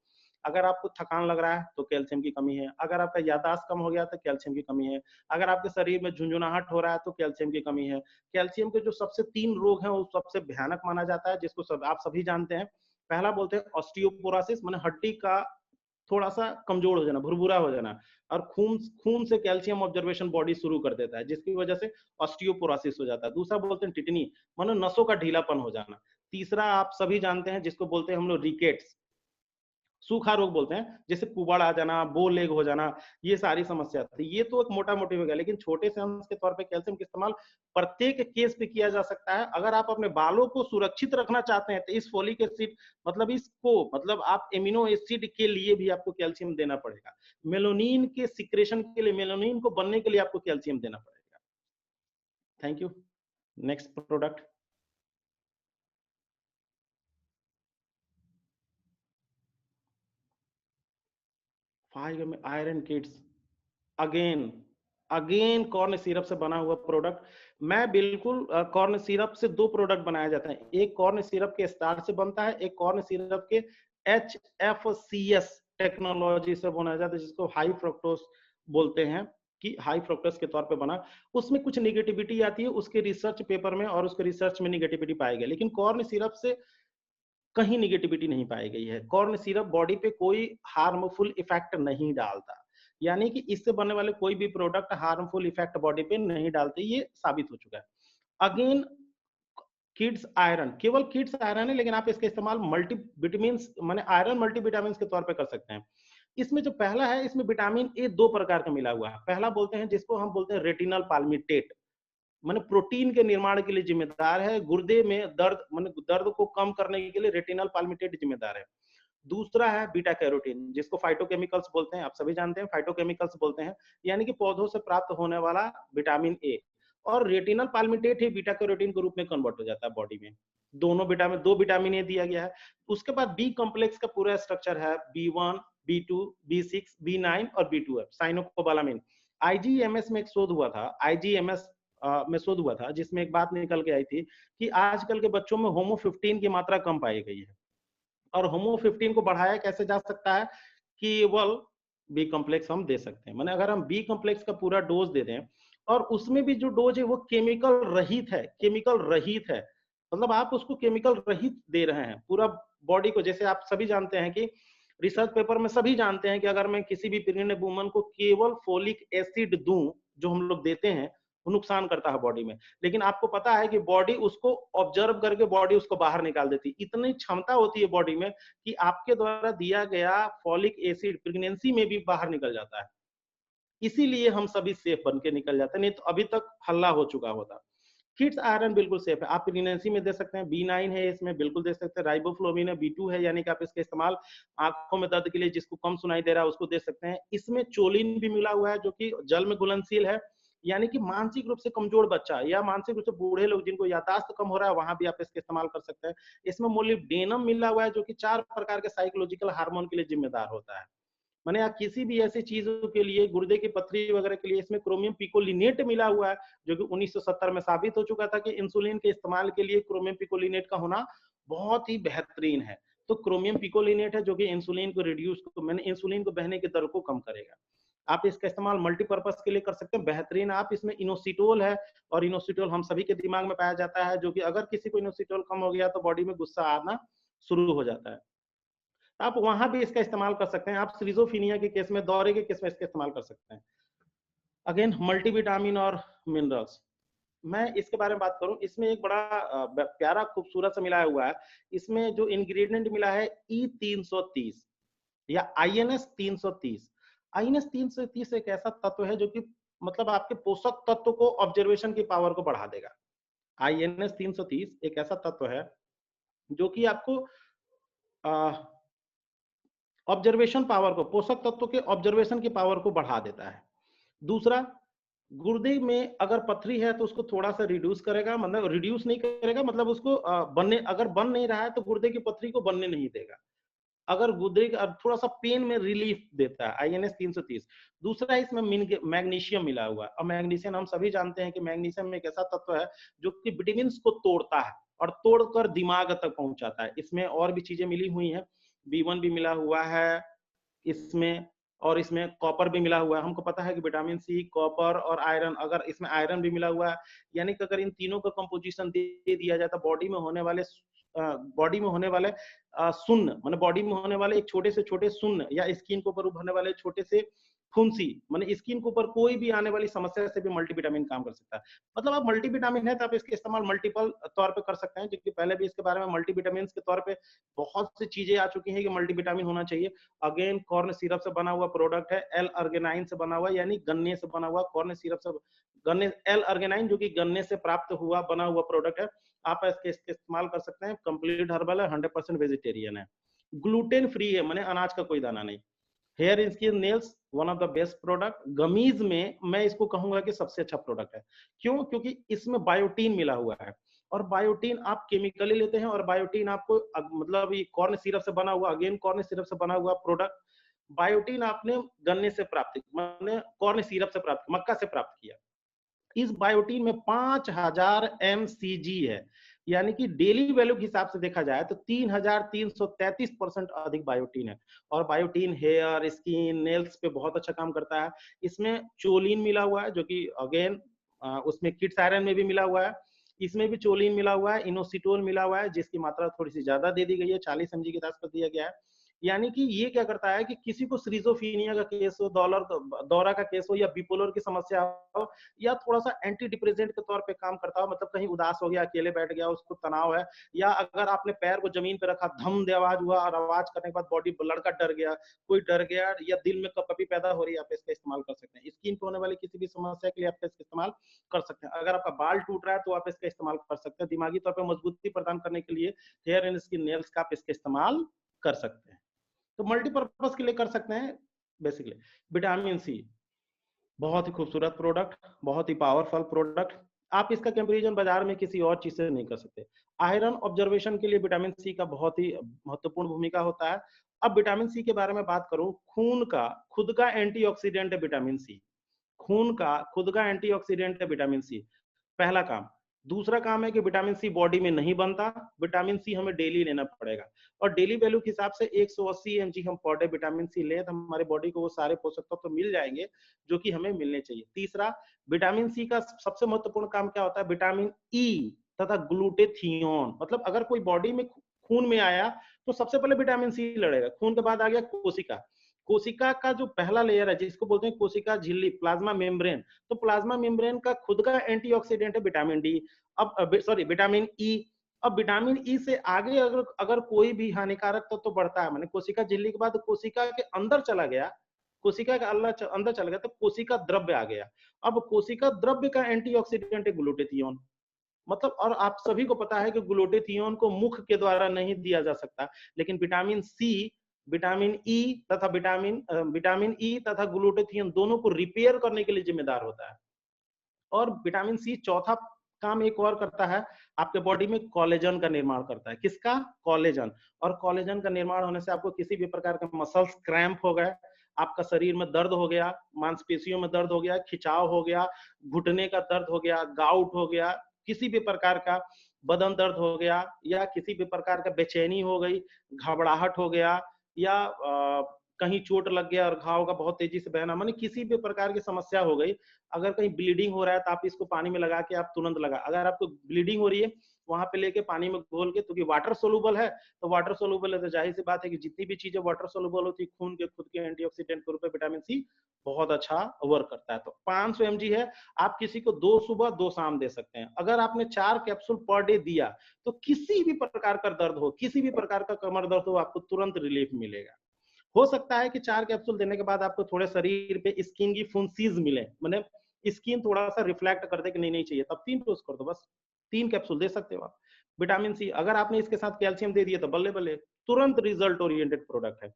अगर आपको थकान लग रहा है तो कैल्शियम की कमी है, अगर आपका याददाश्त कम हो गया तो कैल्शियम की कमी है, अगर आपके शरीर में झुंझुनाहट हो रहा है तो कैल्शियम की कमी है। कैल्शियम के जो सबसे 3 रोग हैं वो सबसे भयानक माना जाता है, जिसको आप सभी जानते हैं। पहला बोलते हैं ऑस्टियोपोरोसिस, माने हड्डी का थोड़ा सा कमजोर हो जाना, भुरभुरा हो जाना, और खून खून से कैल्शियम ऑब्जर्वेशन बॉडी शुरू कर देता है, जिसकी वजह से ऑस्टियोपोरोसिस हो जाता है। दूसरा बोलते हैं टिटनी, मानो नसों का ढीलापन हो जाना। तीसरा आप सभी जानते हैं, जिसको बोलते हैं हम लोग रिकेट्स, सूखा रोग बोलते हैं, जैसे कुबड़ आ जाना, बो लेग हो जाना, ये सारी समस्या थी। ये तो एक मोटा मोटी हो गया, लेकिन छोटे से अंश के तौर पे कैल्शियम का इस्तेमाल प्रत्येक केस पे किया जा सकता है। अगर आप अपने बालों को सुरक्षित रखना चाहते हैं तो इस फोलिक एसिड, मतलब आप एमिनो एसिड के लिए भी आपको कैल्शियम देना पड़ेगा। मेलोनिन के सिक्रेशन के लिए, मेलोनिन को बनने के लिए आपको कैल्शियम देना पड़ेगा। Thank you. नेक्स्ट प्रोडक्ट, 5 में iron kids. Again again corn syrup से बना हुआ प्रोडक्ट। मैं बिल्कुल कॉर्न सिरप से 2 प्रोडक्ट बनाए जाते हैं, एक कॉर्न सिरप के स्टार्च से बनता है, एक कॉर्न सिरप के HFCS टेक्नोलॉजी से बनाया जाता है, जिसको हाई फ्रक्टोज बोलते हैं, कि हाई फ्रक्टोज के तौर पे बना। उसमें कुछ निगेटिविटी आती है उसके रिसर्च पेपर में, और उसके रिसर्च में निगेटिविटी पाई गई, लेकिन कॉर्न सिरप से कहीं निगेटिविटी नहीं पाई गई है। कॉर्न सिरप बॉडी पे कोई हार्मफुल इफेक्ट नहीं डालता, यानी कि इससे बनने वाले कोई भी प्रोडक्ट हार्मफुल इफेक्ट बॉडी पे नहीं डालते, ये साबित हो चुका है। अगेन किड्स आयरन, केवल किड्स आयरन है, लेकिन आप इसका इस्तेमाल मल्टी विटामिन, माने आयरन मल्टीविटामिन के तौर पे कर सकते हैं। इसमें जो पहला है, इसमें विटामिन ए 2 प्रकार का मिला हुआ है। पहला बोलते हैं, जिसको हम बोलते हैं रेटिनल पाल्मिटेट, माने प्रोटीन के निर्माण के लिए जिम्मेदार है। गुर्दे में दर्द, माने दर्द को कम करने के लिए रेटिनल पाल्मिटेट जिम्मेदार है। दूसरा है बीटा कैरोटीन, जिसको फाइटोकेमिकल्स बोलते हैं, आप सभी जानते हैं फाइटोकेमिकल्स बोलते हैं, यानी कि पौधों से प्राप्त होने वाला विटामिन ए। और रेटिनल पाल्मिटेट ही बीटा कैरोटीन के रूप में कन्वर्ट हो जाता है बॉडी में। दोनों विटामिन, 2 विटामिन ए दिया गया है। उसके बाद बी कॉम्प्लेक्स का पूरा स्ट्रक्चर है, B1, B2, B6, B9 और B12, साइनोकोबालामिन। आईजीएमएस में एक शोध हुआ था, आईजीएमएस में शोध हुआ था, जिसमें एक बात निकल के आई थी कि आजकल के बच्चों में होमो 15 की मात्रा कम पाई गई है। और होमो 15 को बढ़ाया कैसे जा सकता है? केवल बी कॉम्प्लेक्स हम दे सकते हैं। माने अगर हम बी कॉम्प्लेक्स का पूरा डोज दे दें और उसमें भी जो डोज है वो केमिकल रहित है, केमिकल रहित है, मतलब आप उसको केमिकल रहित दे रहे हैं पूरा बॉडी को। जैसे आप सभी जानते हैं कि रिसर्च पेपर में सभी जानते हैं कि अगर मैं किसी भी प्रेग्नेंट वुमन को केवल फोलिक एसिड दूं, जो हम लोग देते हैं, वो नुकसान करता है बॉडी में। लेकिन आपको पता है कि बॉडी उसको ऑब्जर्व करके बॉडी उसको बाहर निकाल देती है। इतनी क्षमता होती है बॉडी में कि आपके द्वारा दिया गया फॉलिक एसिड प्रेगनेंसी में भी बाहर निकल जाता है। इसीलिए हम सभी सेफ बन के निकल जाते हैं, नहीं तो अभी तक हल्ला हो चुका होता। किड्स आयरन बिल्कुल सेफ है, आप प्रेगनेंसी में दे सकते हैं। B9 है इसमें, बिल्कुल दे सकते हैं। राइबोफ्लोविन है, B2 है, यानी कि आप इसका इस्तेमाल आंखों में दर्द के लिए, जिसको कम सुनाई दे रहा है उसको दे सकते हैं। इसमें चोलिन भी मिला हुआ है जो कि जल में घुलनशील है, यानी कि मानसिक रूप से कमजोर बच्चा या मानसिक रूप से बूढ़े लोग जिनको याददाश्त कम हो रहा है, वहां भी आप इसका इस्तेमाल कर सकते हैं। इसमें मोलिब्डेनम मिला हुआ है जो कि 4 प्रकार के साइकोलॉजिकल हार्मोन के लिए जिम्मेदार होता है। माने आप किसी भी ऐसी चीजों के लिए, गुर्दे की पथरी वगैरह के लिए, इसमें क्रोमियम पिकोलिनेट मिला हुआ है जो कि 1970 में साबित हो चुका था कि इंसुलिन के इस्तेमाल के लिए क्रोमियम पिकोलिनेट का होना बहुत ही बेहतरीन है। तो क्रोमियम पिकोलिनेट है जो कि इंसुलिन को रिड्यूस, मैंने इंसुलिन को बहने की दर को कम करेगा। आप इसका इस्तेमाल मल्टीपर्पज के लिए कर सकते हैं, बेहतरीन। आप इसमें इनोसिटोल है, और इनोसिटोल हम सभी के दिमाग में पाया जाता है, जो कि अगर किसी को इनोसिटोल कम हो गया तो बॉडी में गुस्सा आना शुरू हो जाता है। आप वहां भी इसका इस्तेमाल कर सकते हैं। आप सिजोफीनिया के केस में, दौरे के केस में इसका इस्तेमाल कर सकते हैं। अगेन मल्टीविटामिन और मिनरल्स, मैं इसके बारे में बात करूं, इसमें एक बड़ा प्यारा खूबसूरत सा मिलाया हुआ है। इसमें जो इंग्रेडिएंट मिला है E330 या INS 330। INS 330 एक ऐसा तत्व है जो कि मतलब आपके पोषक तत्व को, ऑब्जर्वेशन की पावर को बढ़ा देगा। INS 330 एक ऐसा तत्व है जो कि आपको ऑब्जर्वेशन पावर को, पोषक तत्व के ऑब्जर्वेशन की पावर को बढ़ा देता है। दूसरा, गुर्दे में अगर पथरी है तो उसको थोड़ा सा रिड्यूस करेगा, मतलब रिड्यूस नहीं करेगा, मतलब उसको बनने, अगर बन नहीं रहा है तो गुर्दे की पथरी को बनने नहीं देगा। अगर गुर्दे का थोड़ा सा पेन में रिलीफ देता है INS 330। दूसरा, इसमें मैग्नीशियम मिला हुआ है, और मैग्नीशियम हम सभी जानते हैं कि मैग्नीशियम एक ऐसा तत्व है जो कि विटामिन को तोड़ता है और तोड़कर दिमाग तक पहुंचाता है। इसमें और भी चीजें मिली हुई हैं, B1 भी मिला हुआ है इसमें, और इसमें कॉपर भी मिला हुआ है। हमको पता है कि विटामिन सी, कॉपर और आयरन, अगर इसमें आयरन भी मिला हुआ है, यानी कि अगर इन तीनों का कंपोजिशन दे दिया जाए तो बॉडी में होने वाले सुन्न, माने बॉडी में होने वाले एक छोटे से छोटे सुन्न, या स्किन के ऊपर उभरने वाले छोटे से फुंसी, माने स्किन के ऊपर कोई भी आने वाली समस्या से भी मल्टीविटामिन काम कर सकता है। मतलब आप मल्टीविटामिन है तो आप इसके इस्तेमाल मल्टीपल तौर पे कर सकते हैं, क्योंकि पहले भी इसके बारे में मल्टीविटामिन के तौर पे बहुत सी चीजें आ चुकी हैं कि मल्टीविटामिन होना चाहिए। अगेन कॉर्न सिरप से बना हुआ प्रोडक्ट है, एल अर्गेनाइन से बना हुआ, यानी गन्ने से बना हुआ, कॉर्न सिरप से, गन्ने, एल अर्गेनाइन जो कि गन्ने से प्राप्त हुआ बना हुआ प्रोडक्ट है। आप इसके इस्तेमाल कर सकते हैं। कंप्लीट हर्बल है, 100% वेजिटेरियन है, ग्लूटेन फ्री है, माने अनाज का कोई दाना नहीं। Hair skin nails, one of the best product. Gummies में मैं इसको कहूंगा कि सबसे अच्छा प्रोडक्ट है। क्यों? क्योंकि इसमें बायोटीन मिला हुआ है, और बायोटीन आप केमिकली लेते हैं, और बायोटीन आपको मतलब ये कॉर्न सिरप से बना हुआ, अगेन कॉर्न सिरप से बना हुआ प्रोडक्ट। बायोटीन आपने गन्ने से प्राप्त, मैंने कॉर्न सिरप से प्राप्त, मक्का से प्राप्त किया। इस बायोटीन में 5000 mcg है, यानी कि डेली वैल्यू के हिसाब से देखा जाए तो 3333% अधिक बायोटीन है। और बायोटीन हेयर, स्किन, नेल्स पे बहुत अच्छा काम करता है। इसमें चोलिन मिला हुआ है जो कि अगेन उसमें किड्स आयरन में भी मिला हुआ है, इसमें भी चोलिन मिला हुआ है, इनोसिटोल मिला हुआ है, जिसकी मात्रा थोड़ी सी ज्यादा दे दी गई है, 40 mg के आसपास दिया गया है। यानी कि ये क्या करता है कि किसी को सिजोफ्रेनिया का केस हो, दौरा का केस हो, या बिपोलर की समस्या हो, या थोड़ा सा एंटी डिप्रेसेंट के तौर पे काम करता हो, मतलब कहीं उदास हो गया, अकेले बैठ गया, उसको तनाव है, या अगर आपने पैर को जमीन पे रखा, धम दे आवाज हुआ, और आवाज करने के बाद बॉडी, लड़का डर गया, कोई डर गया, या दिल में कपकपी पैदा हो रही है, आप इसका इस्तेमाल कर सकते हैं। स्किन पे होने वाली किसी भी समस्या के लिए आप इसका इस्तेमाल कर सकते हैं। अगर आपका बाल टूट रहा है तो आप इसका इस्तेमाल कर सकते हैं। दिमागी तौर पर मजबूती प्रदान करने के लिए हेयर एंड स्किन नेल्स का आप इसका इस्तेमाल कर सकते हैं। तो मल्टीपर्पज के लिए कर सकते हैं। बेसिकली विटामिन सी बहुत ही खूबसूरत प्रोडक्ट, बहुत ही पावरफुल प्रोडक्ट। आप इसका कंपैरिजन बाजार में किसी और चीज से नहीं कर सकते। आयरन ऑब्जर्वेशन के लिए विटामिन सी का बहुत ही महत्वपूर्ण भूमिका होता है। अब विटामिन सी के बारे में बात करूं, खून का खुद का एंटीऑक्सीडेंट है विटामिन सी। खून का खुद का एंटीऑक्सीडेंट है विटामिन सी, पहला काम। दूसरा काम है कि विटामिन सी बॉडी में नहीं बनता, विटामिन सी हमें डेली लेना पड़ेगा और डेली वैल्यू के हिसाब से 180 mg हम पर डे विटामिन सी लें तो हमारे बॉडी को वो सारे पोषक तत्व तो मिल जाएंगे जो कि हमें मिलने चाहिए। तीसरा, विटामिन सी का सबसे महत्वपूर्ण काम क्या होता है, विटामिन ई तथा ग्लूटेथियोन। मतलब अगर कोई बॉडी में खून में आया तो सबसे पहले विटामिन सी लड़ेगा, खून के बाद आ गया कोशिका। कोशिका का जो पहला लेयर है जिसको बोलते हैं कोशिका झिल्ली, प्लाज्मा मेम्ब्रेन, तो प्लाज्मा मेम्ब्रेन का खुद का एंटीऑक्सीडेंट है विटामिन डी, अब सॉरी विटामिन ई। अब विटामिन ई से आगे अगर अगर कोई भी हानिकारक तत्व तो बढ़ता है, माने कोशिका झिल्ली के बाद कोशिका के अंदर चला गया, कोशिका के अंदर चला गया तो कोशिका द्रव्य आ गया। अब कोशिका द्रव्य का एंटीऑक्सीडेंट है ग्लूटेथियोन। मतलब और आप सभी को पता है कि ग्लूटेथियोन को मुख के द्वारा नहीं दिया जा सकता, लेकिन विटामिन सी, विटामिन ई तथा ग्लूटेथियोन दोनों को रिपेयर करने के लिए जिम्मेदार होता है। और विटामिन सी चौथा काम एक और करता है, आपके बॉडी में कोलेजन का निर्माण करता है। किसका? कोलेजन। और कोलेजन का निर्माण होने से आपको किसी भी प्रकार का मसल्स क्रैम्प हो गए, आपका शरीर में दर्द हो गया, मांसपेशियों में दर्द हो गया, खिंचाव हो गया, घुटने का दर्द हो गया, गाउट हो गया, किसी भी प्रकार का बदन दर्द हो गया या किसी भी प्रकार का बेचैनी हो गई, घबराहट हो गया या कहीं चोट लग गया और घाव का बहुत तेजी से बहना, माने किसी भी प्रकार की समस्या हो गई, अगर कहीं ब्लीडिंग हो रहा है तो आप इसको पानी में लगा के आप तुरंत लगा, अगर आपको ब्लीडिंग हो रही है वहां पे लेके पानी में घोल के, क्योंकि वाटर सोलुबल है तो वाटर सोलुबल है तो जाहिर सी बात है कि जितनी भी चीजें वाटर सोलुबल होती है खून के खुद के एंटीऑक्सीडेंट के रूप में विटामिन सी बहुत अच्छा वर्क करता है। तो 500 mg है, आप किसी को 2 सुबह 2 शाम दे सकते हैं। अगर आपने 4 कैप्सूल पर डे दिया तो किसी भी प्रकार का दर्द हो, किसी भी प्रकार का कमर दर्द हो, आपको तुरंत रिलीफ मिलेगा। हो सकता है कि 4 कैप्सूल देने के बाद आपको थोड़े शरीर पे स्किन की फुंसीज मिले, मतलब स्किन थोड़ा सा रिफ्लेक्ट कर दे कि नहीं नहीं चाहिए, तब 3 डोज कर दो बस। 3 कैप्सूल दे सकते हो आप। विटामिन सी अगर आपने इसके साथ कैल्शियम दे दिया तो बल्ले बल्ले, तुरंत रिजल्ट ओरिएंटेड प्रोडक्ट है,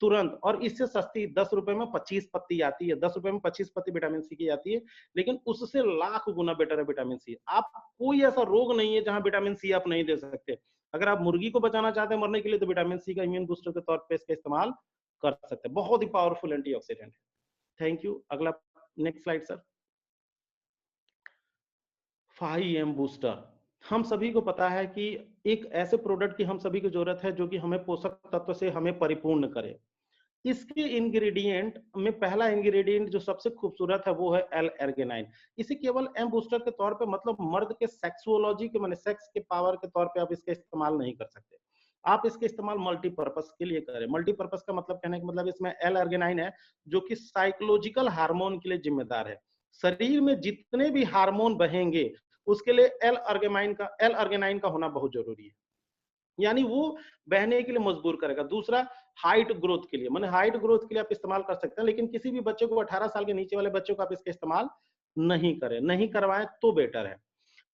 तुरंत। और इससे सस्ती 10 रुपए में 25 पत्ती आती है, 10 रुपए में 25 पत्ती विटामिन सी की आती है, लेकिन उससे लाख गुना बेटर है विटामिन सी। आप कोई ऐसा रोग नहीं है जहां विटामिन सी आप नहीं दे सकते। अगर आप मुर्गी को बचाना चाहते हैं मरने के लिए तो विटामिन सी का इम्यून बूस्टर के तौर पे इसका इस्तेमाल कर सकते हैं। बहुत ही पावरफुल एंटीऑक्सीडेंट है। Thank you. अगला next slide sir. 5M booster, हम सभी को पता है कि एक ऐसे प्रोडक्ट की हम सभी को जरूरत है जो कि हमें पोषक तत्व से हमें परिपूर्ण करे। इसके इंग्रेडिएंट में पहला इंग्रेडिएंट जो सबसे खूबसूरत है वो है एल अर्गिनाइन। इसे केवल एम बूस्टर के तौर पे, मतलब मर्द के सेक्सुअलॉजी के माने सेक्स के पावर के तौर पे आप इसका इस्तेमाल नहीं कर सकते। आप इसका इस्तेमाल मल्टीपर्पस के लिए करें। मल्टीपर्पस का मतलब कहने का मतलब इसमें एल अर्गिनाइन है जो कि साइकोलॉजिकल हार्मोन के लिए जिम्मेदार है। शरीर में जितने भी हार्मोन बहेंगे उसके लिए एल अर्गेनाइन का होना बहुत जरूरी है, यानी वो बहने के लिए मजबूर करेगा। दूसरा, हाइट ग्रोथ के लिए, माने हाइट ग्रोथ के लिए आप इस्तेमाल कर सकते हैं, लेकिन किसी भी बच्चे को 18 साल के नीचे वाले बच्चों को आप इसका इस्तेमाल नहीं करें, नहीं करवाएं तो बेटर है।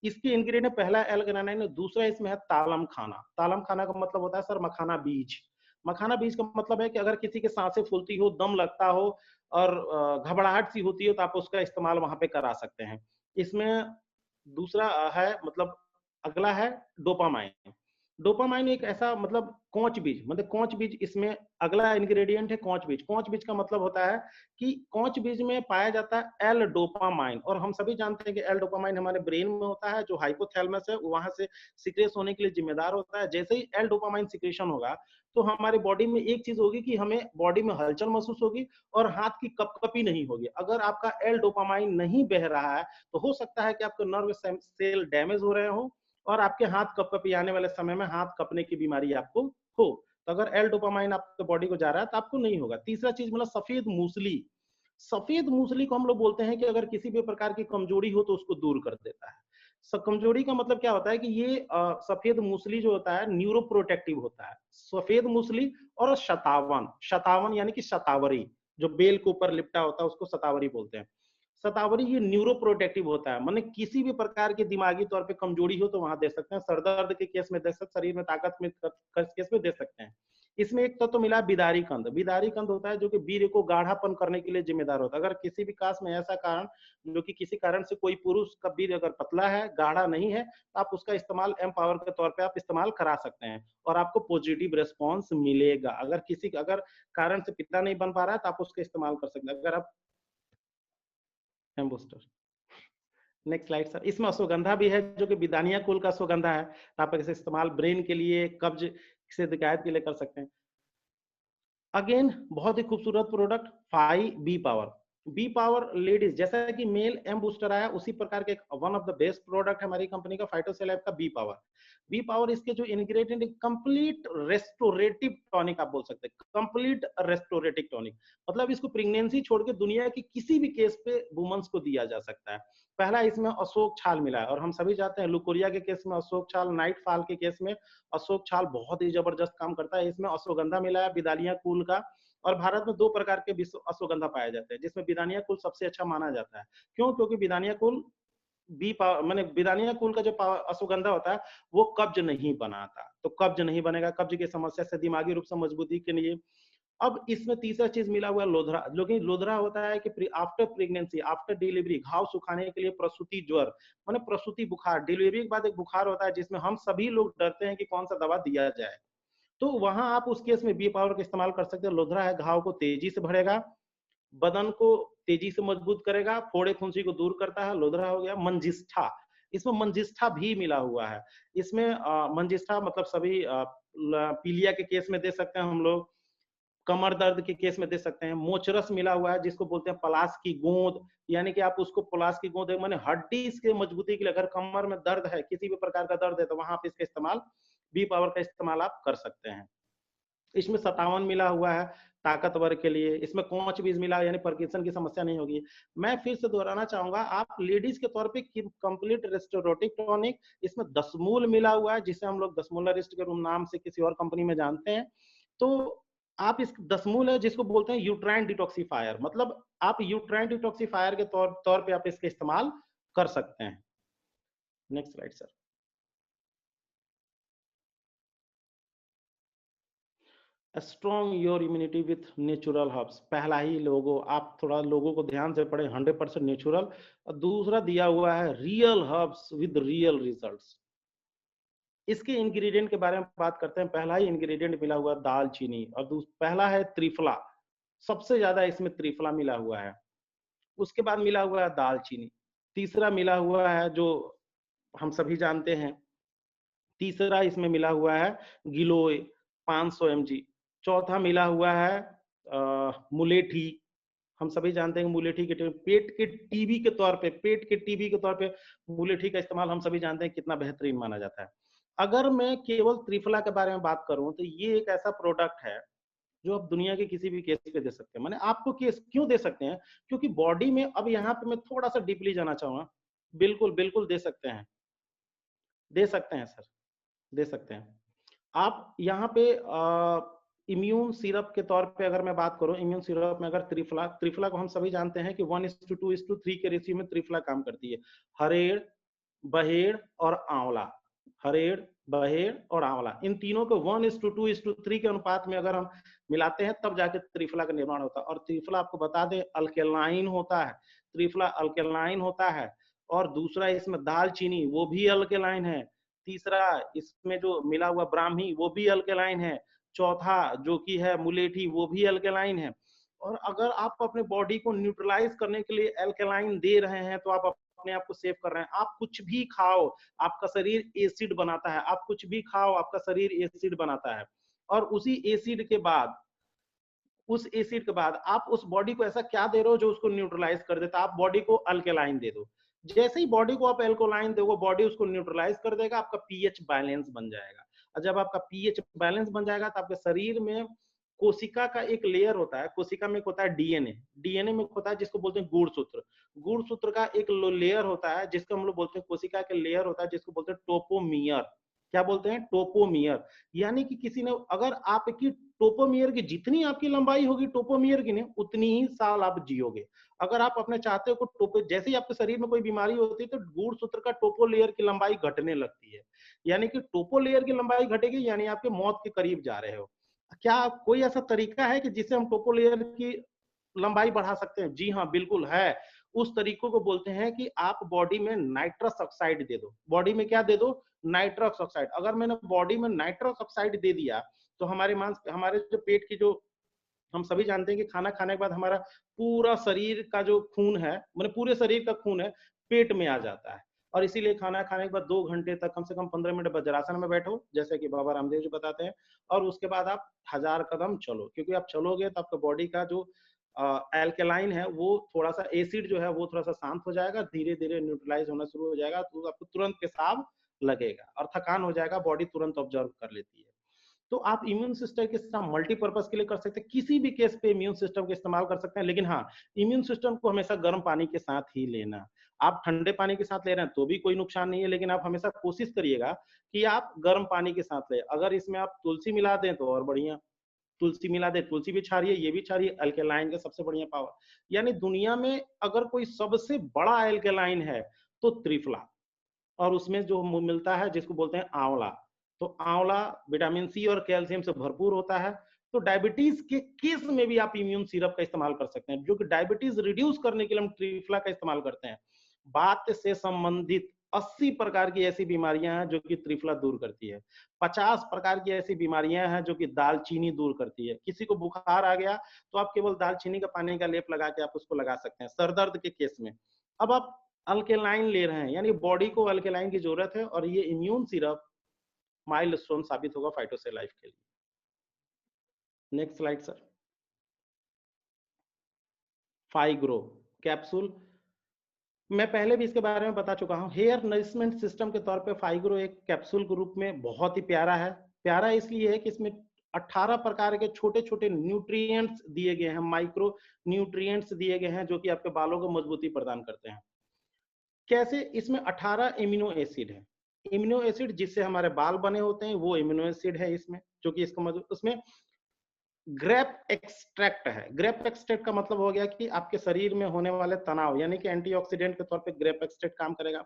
इसके इंग्रेडिएंट पहला एल ग्रेनाइन, दूसरा इसमें है तालम खाना। तालम खाना का मतलब होता है सर मखाना बीज। मखाना बीज का मतलब है कि अगर किसी के सांसें फूलती हो, दम लगता हो और घबराहट सी होती हो तो आप उसका इस्तेमाल वहां पे करा सकते हैं। इसमें दूसरा है, मतलब अगला है डोपामाइन। डोपामाइन एक ऐसा, मतलब कौच बीज, मतलब कौच बीज इसमें अगला इंग्रेडिएंट है कौच बीज। कौच बीज का मतलब होता है कि कौच बीज में पाया जाता है एल डोपामाइन, और हम सभी जानते हैं कि एल डोपामाइन हमारे ब्रेन में होता है जो हाइपोथैलेमस है वहां से सिक्रेट होने के लिए जिम्मेदार होता है। जैसे ही एल डोपामाइन सिक्रेशन होगा तो हमारे बॉडी में एक चीज होगी कि हमें बॉडी में हलचल महसूस होगी और हाथ की कपकपी नहीं होगी। अगर आपका एल डोपामाइन नहीं बह रहा है तो हो सकता है कि आपके नर्व सेल डैमेज हो रहे हो और आपके हाथ कपकपी आने वाले समय में हाथ कपने की बीमारी आपको हो। तो अगर एल डोपामाइन आपके बॉडी को जा रहा है तो आपको नहीं होगा। तीसरा चीज मतलब सफेद मूसली। सफेद मूसली को हम लोग बोलते हैं कि अगर किसी भी प्रकार की कमजोरी हो तो उसको दूर कर देता है। कमजोरी का मतलब क्या होता है कि ये सफेद मूसली जो होता है न्यूरो प्रोटेक्टिव होता है। सफेद मूसली और शतावन, शतावन यानी कि शतावरी, जो बेल के ऊपर लिपटा होता है उसको शतावरी बोलते हैं। शतावरी ये न्यूरो प्रोटेक्टिव होता है, माने किसी भी प्रकार की दिमागी तौर पे कमजोरी हो तो वहां दे सकते हैं। सरदर्द के केस में दे सकते, शरीर में ताकत में केस में दे सकते हैं। इसमें एक तो मिला बिदारी कंद। बिदारी कंद होता है जो कि वीर्य को गाढ़ापन करने के लिए जिम्मेदार होता है। अगर किसी भी कास्ट में ऐसा कारण, जो कि किसी कारण से कोई पुरुष का वीर्य अगर पतला है, गाढ़ा नहीं है, तो आप उसका इस्तेमाल एम पावर के तौर पे आप इस्तेमाल करा सकते हैं और आपको पॉजिटिव रिस्पॉन्स मिलेगा। अगर किसी अगर कारण से पिता नहीं बन पा रहा है तो आप उसका इस्तेमाल कर सकते हैं। अगर आप बूस्टर। Next slide sir. इसमें अश्वगंधा भी है जो कि बिदानिया कुल का अश्वगंधा है। आप इसे इस्तेमाल ब्रेन के लिए, कब्ज से शिकायत के लिए कर सकते हैं। अगेन बहुत ही खूबसूरत product 5B power. B power ladies, जैसा कि मेल एम बूस्टर आया उसी प्रकार के one of the best product है हमारी कंपनी का फाइटोसेल का बी पावर। बी पावर इसके जो इंग्रेडिएंट, कंप्लीट रेस्टोरेटिव टॉनिक आप बोल सकते हैं, कंप्लीट रेस्टोरेटिव टॉनिक। मतलब इसको प्रेगनेंसी छोड़ के दुनिया के किसी भी केस पे वुमेन्स को दिया जा सकता है। पहला इसमें अशोक छाल मिला है, और हम सभी जानते हैं लुकोरिया के केस में अशोक छाल, नाइट फॉल के केस में अशोक छाल बहुत ही जबरदस्त काम करता है। इसमें अश्वगंधा मिला है बिदानिया कुल का, और भारत में 2 प्रकार के अश्वगंधा पाए जाते हैं, जिसमें बिदानिया कुल सबसे अच्छा माना जाता है। क्यों? क्योंकि बिदानिया कुल माने बिदानिया कुल का जो अश्वगंधा होता है वो कब्ज नहीं बनाता, तो कब्ज नहीं बनेगा, कब्ज की समस्या से, दिमागी रूप से मजबूती के लिए। अब इसमें तीसरा चीज मिला हुआ है लोधरा, जो कि लोधरा होता है कि आफ्टर प्रेगनेंसी, आफ्टर डिलीवरी, घाव सुखाने के लिए, प्रसूति ज्वर माने प्रसूति बुखार, डिलीवरी के बाद एक बुखार होता है जिसमें हम सभी लोग डरते हैं कि कौन सा दवा दिया जाए, तो वहां आप उस केस में बी पावर का इस्तेमाल कर सकते हैं। लोधरा है, घाव को तेजी से भरेगा, बदन को तेजी से मजबूत करेगा, फोड़े फुंसी को दूर करता है। लोधरा हो गया। मंजिष्ठा, इसमें मंजिष्ठा भी मिला हुआ है। इसमें मंजिष्ठा मतलब सभी पीलिया के केस में दे सकते हैं हम लोग, कमर दर्द के केस में दे सकते हैं। मोचरस मिला हुआ है जिसको बोलते हैं पलास की गोंद, यानी कि आप उसको पलास की गोंद माने हड्डी के मजबूती के लिए, अगर कमर में दर्द है, किसी भी प्रकार का दर्द है, तो वहां पे इसका इस्तेमाल, बी पावर का इस्तेमाल आप कर सकते हैं। इसमें 57 मिला हुआ है ताकतवर के लिए। इसमें कोच बीज मिला, यानी पार्किंसन की समस्या नहीं होगी। मैं फिर से दोहराना चाहूंगा, आप लेडीज के तौर पे कंप्लीट रेस्टोरेटिव टॉनिक, इसमें दसमूल मिला हुआ है, जिसे हम लोग दसमूलारिस्ट के नाम से किसी और कंपनी में जानते हैं। तो आप इस दसमूल है जिसको बोलते हैं यूट्राइन डिटॉक्सिफायर, मतलब आप यूट्राइन डिटॉक्सिफायर के तौर पे आप इसका इस्तेमाल कर सकते हैं। Next slide sir. Strong your immunity with natural herbs. पहला ही लोगो, आप थोड़ा लोगों को ध्यान से पढ़े, 100% नेचुरल। और दूसरा दिया हुआ है real herbs with real results. इसके इंग्रेडिएंट के बारे में बात करते हैं। पहला ही इंग्रेडिएंट मिला हुआ है दालचीनी, और पहला है त्रिफला, सबसे ज्यादा इसमें त्रिफला मिला हुआ है। उसके बाद मिला हुआ है दालचीनी। तीसरा मिला हुआ है जो हम सभी जानते हैं, तीसरा इसमें मिला हुआ है गिलोय 500 mg। चौथा मिला हुआ है मुलेठी। हम सभी जानते हैं मुलेठी के पेट के टीबी के तौर पे, पेट के टीबी के तौर पे मुलेठी का इस्तेमाल हम सभी जानते हैं कितना बेहतरीन माना जाता है। अगर मैं केवल त्रिफला के बारे में बात करूं, तो ये एक ऐसा प्रोडक्ट है जो आप दुनिया के किसी भी केस पे दे सकते हैं। माने आपको केस क्यों दे सकते हैं? क्योंकि बॉडी में, अब यहाँ पे मैं थोड़ा सा डीपली जाना चाहूंगा। बिल्कुल बिल्कुल दे सकते हैं, दे सकते हैं सर, दे सकते हैं। आप यहाँ पे इम्यून सिरप के तौर पे अगर मैं बात करूं, इम्यून सिरप में अगर त्रिफला, त्रिफला को हम सभी जानते हैं कि 1:2:3 के रेशियो में त्रिफला काम करती है। हरेड़, बहेड़ और आंवला, हरेड़, बहेड़ और आंवला, इन तीनों को 1:2:3 के अनुपात में अगर हम मिलाते हैं, तब जाके त्रिफला का निर्माण होता है। और त्रिफला आपको बता दें अल्केलाइन होता है, त्रिफला अल्केलाइन होता है। और दूसरा इसमें दालचीनी, वो भी अल्केलाइन है। तीसरा इसमें जो मिला हुआ ब्राह्मी, वो भी अल्केलाइन है। चौथा जो कि है मुलेठी, वो भी अल्केलाइन है। और अगर आप अपने बॉडी को न्यूट्रलाइज करने के लिए अल्केलाइन दे रहे हैं, तो आप अपने आप को सेव कर रहे हैं। आप कुछ भी खाओ, आपका शरीर एसिड बनाता है, आप कुछ भी खाओ, आपका शरीर एसिड बनाता है। और उसी एसिड के बाद, उस एसिड के बाद आप उस बॉडी को ऐसा क्या दे रहे हो जो उसको न्यूट्रलाइज कर देता है? आप बॉडी को अल्केलाइन दे दो। जैसे ही बॉडी को आप एल्कोलाइन दोगे, बॉडी उसको न्यूट्रलाइज कर देगा, आपका पीएच बैलेंस बन जाएगा। और जब आपका पीएच बैलेंस बन जाएगा, तो आपके शरीर में कोशिका का एक लेयर होता है, कोशिका में एक होता है डीएनए, डीएनए में होता है जिसको बोलते हैं गुणसूत्र। गुणसूत्र का एक लेयर होता है जिसको हम लोग बोलते हैं, कोशिका का लेयर होता है जिसको बोलते हैं टोपोमियर। क्या बोलते हैं? टोपोमियर। यानी कि किसी ने, अगर आपकी टोपोमियर की जितनी आपकी लंबाई होगी टोपोमियर की, नहीं उतनी ही साल आप जियोगे। अगर आप अपने चाहते हो टोपो, जैसे ही आपके शरीर में कोई बीमारी होती है, तो गुणसूत्र का टोपो लेयर की लंबाई घटने लगती है। यानी कि टोपो लेयर की लंबाई घटेगी, यानी आपके मौत के करीब जा रहे हो। क्या कोई ऐसा तरीका है कि जिससे हम टोपो लेयर की लंबाई बढ़ा सकते हैं? जी हाँ, बिल्कुल है। उस तरीकों को बोलते हैं कि आप बॉडी में नाइट्रस ऑक्साइड दे दो। बॉडी में क्या दे दो? Nitrous oxide. अगर मैंने बॉडी में नाइट्रस ऑक्साइड दे दिया, तो हमारे जो पेट की जो हम सभी जानते हैं कि खाना खाने के बाद हमारा पूरा शरीर का जो खून है, मतलब पूरे शरीर का खून है, पेट में आ जाता है। और इसीलिए खाना खाने के बाद 2 घंटे तक कम से कम 15 मिनट वज्रासन में बैठो, जैसे कि बाबा रामदेव जी बताते हैं, और उसके बाद आप 1000 कदम चलो, क्योंकि आप चलोगे तो आपका बॉडी का जो एल्कलाइन है, वो थोड़ा-सा एसिड जो है वो थोड़ा-सा शांत हो जाएगा, धीरे-धीरे न्यूट्रलाइज़ होना शुरू हो जाएगा, तो आपको तुरंत पेशाब लगेगा और थकान हो जाएगा, बॉडी तुरंत ऑब्जर्व कर लेती है। तो आप इम्यून सिस्टम के साथ मल्टीपर्पज के लिए कर सकते हैं, किसी भी केस पे इम्यून सिस्टम का इस्तेमाल कर सकते हैं, लेकिन हाँ, इम्यून सिस्टम को हमेशा गर्म पानी के साथ ही लेना। आप ठंडे पानी के साथ ले रहे हैं तो भी कोई नुकसान नहीं है, लेकिन आप हमेशा कोशिश करिएगा कि आप गर्म पानी के साथ लें। अगर इसमें आप तुलसी मिला दें तो और बढ़िया, तुलसी मिला दें, तुलसी भी क्षारीय, ये भी क्षारीय, अल्कलाइन का सबसे बढ़िया पावर। यानी दुनिया में अगर कोई सबसे बड़ा अल्कलाइन है तो त्रिफला, और उसमें जो मिलता है जिसको बोलते हैं आंवला। तो आंवला विटामिन सी और कैल्शियम से भरपूर होता है। तो डायबिटीज के केस में भी आप इम्यून सिरप का इस्तेमाल कर सकते हैं, जो कि डायबिटीज रिड्यूस करने के लिए हम ट्रिफला का इस्तेमाल करते हैं। बात से संबंधित 80 प्रकार की ऐसी बीमारियां हैं जो कि त्रिफला दूर करती है। 50 प्रकार की ऐसी बीमारियां हैं जो कि दालचीनी दूर करती है। किसी को बुखार आ गया तो आप केवल दालचीनी का पानी का लेप लगा के आप उसको लगा सकते हैं सर दर्द के केस में। अब आप अल्केलाइन ले रहे हैं, यानी बॉडी को अल्केलाइन की जरूरत है, और ये इम्यून सिरप माइलस्टोन साबित होगा फाइटोसे लाइफ के लिए। Next slide sir. Phygro capsule, मैं पहले भी इसके बारे में बता चुका हूं। हेयर नरिशमेंट सिस्टम के तौर पे फाइग्रो एक कैप्सूल के रूप में बहुत ही प्यारा है। प्यारा इसलिए है कि इसमें 18 प्रकार के छोटे-छोटे न्यूट्रिएंट्स दिए गए हैं, माइक्रो न्यूट्रिएंट्स दिए गए हैं, जो कि आपके बालों को मजबूती प्रदान करते हैं। कैसे? इसमें 18 इम्यूनो एसिड है। इम्यूनो एसिड जिससे हमारे बाल बने होते हैं, वो इम्यूनो एसिड है इसमें, जो कि इसका मतलब उसमें ग्रेप एक्सट्रैक्ट है। ग्रेप एक्सट्रैक्ट का मतलब हो गया कि आपके शरीर में होने वाले तनाव, यानी कि एंटीऑक्सीडेंट के तौर पे ग्रेप एक्सट्रैक्ट काम करेगा।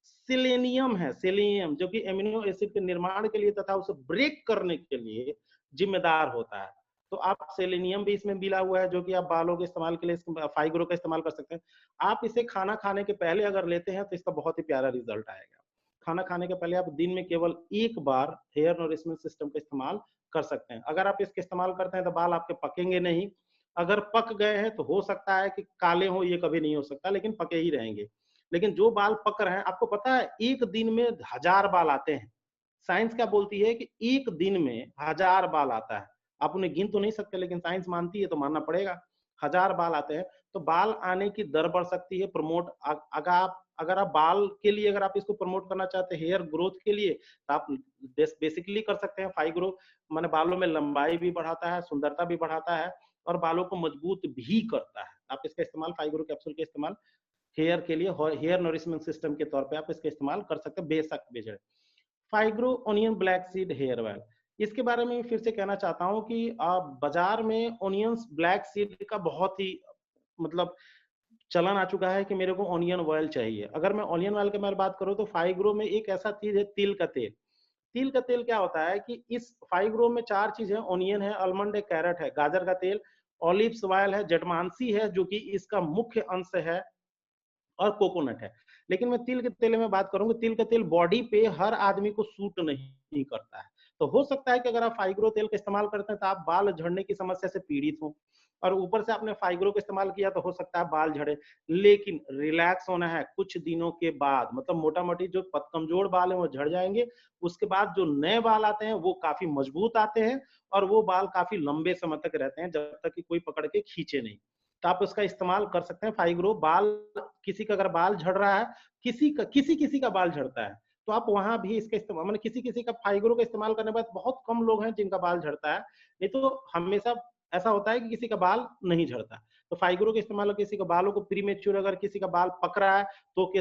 सेलेनियम है, सेलेनियम जो कि एमिनो एसिड के निर्माण के लिए तथा उसे ब्रेक करने के लिए जिम्मेदार होता है। तो आप सेलेनियम भी इसमें मिला हुआ है, जो कि आप बालों के इस्तेमाल के लिए फाइग्रो का इस्तेमाल कर सकते हैं। आप इसे खाना खाने के पहले अगर लेते हैं तो इसका बहुत ही प्यारा रिजल्ट आएगा। खाना खाने के पहले आप दिन में केवल एक बार हेयर नरिशमेंट सिस्टम का इस्तेमाल कर सकते हैं। अगर आप इसका इस्तेमाल करते हैं तो बाल आपके पकेंगे नहीं। अगर पक गए हैं तो हो सकता है कि काले हों, ये कभी नहीं हो सकता, लेकिन पके ही रहेंगे। लेकिन जो बाल पक रहे हैं, आपको पता है एक दिन में 1000 बाल आते हैं। साइंस क्या बोलती है कि एक दिन में 1000 बाल आता है। आप उन्हें गिन तो नहीं सकते, लेकिन साइंस मानती है तो मानना पड़ेगा। 1000 बाल आते हैं, तो बाल आने की दर बढ़ सकती है। अगर आप बाल के लिए अगर आप इसको प्रमोट करना चाहते हैं हेयर ग्रोथ के लिए, तो आप बेसिकली कर सकते हैं फाइग्रो। माने बालों में लंबाई भी बढ़ाता है, सुंदरता भी बढ़ाता है, और बालों को मजबूत भी करता है। आप इसका इस्तेमाल फाइग्रो कैप्सूल के इस्तेमाल हेयर के लिए, हेयर नरिशमेंट सिस्टम के तौर पे आप इसका इस्तेमाल कर सकते हैं, बेशक बेझिझक। Phygro onion black seed hair oil, इसके बारे में फिर से कहना चाहता हूं कि बाजार में ओनियंस ब्लैक सीड का बहुत ही मतलब चलन आ चुका है कि मेरे को ऑनियन ऑयल चाहिए। अगर मैं ऑनियन ऑयल की मैं बात करूं तो फाइग्रो में एक ऐसा चीज है, तिल का तेल। तिल का तेल क्या होता है कि इस फाइग्रो में 4 चीज है, ऑनियन है, आलमंड है, कैरेट है, गाजर का तेल, ऑलिव्स ऑयल है, जटमांसी है जो कि इसका मुख्य अंश है, और कोकोनट है। लेकिन मैं तिल के तेल में बात करूंगा, तिल का तेल बॉडी पे हर आदमी को सूट नहीं करता है। तो हो सकता है कि अगर आप फाइग्रो तेल का इस्तेमाल करते हैं तो आप बाल झड़ने की समस्या से पीड़ित हो, और ऊपर से आपने फाइग्रो का इस्तेमाल किया तो हो सकता है बाल झड़े। लेकिन रिलैक्स होना है, कुछ दिनों के बाद मतलब मोटा मोटी जो कमजोर बाल है वो झड़ जाएंगे। उसके बाद जो नए बाल आते हैं वो काफी मजबूत आते हैं, और वो बाल काफी लंबे समय तक रहते हैं, जब तक कि कोई पकड़ के खींचे नहीं। तो आप उसका इस्तेमाल कर सकते हैं फाइग्रो। बाल किसी का अगर बाल झड़ रहा है, किसी का बाल झड़ता है, तो आप वहां भी इसका इस्तेमाल, मतलब किसी का फाइग्रो का इस्तेमाल करने के बाद बहुत कम लोग हैं जिनका बाल झड़ता है, नहीं तो हमेशा ऐसा होता है कि किसी का बाल नहीं झड़ता। तो फाइग्रो का इस्तेमाल किसी का बालों को प्रीमेच्योर, अगर किसी का बाल पक रहा है तो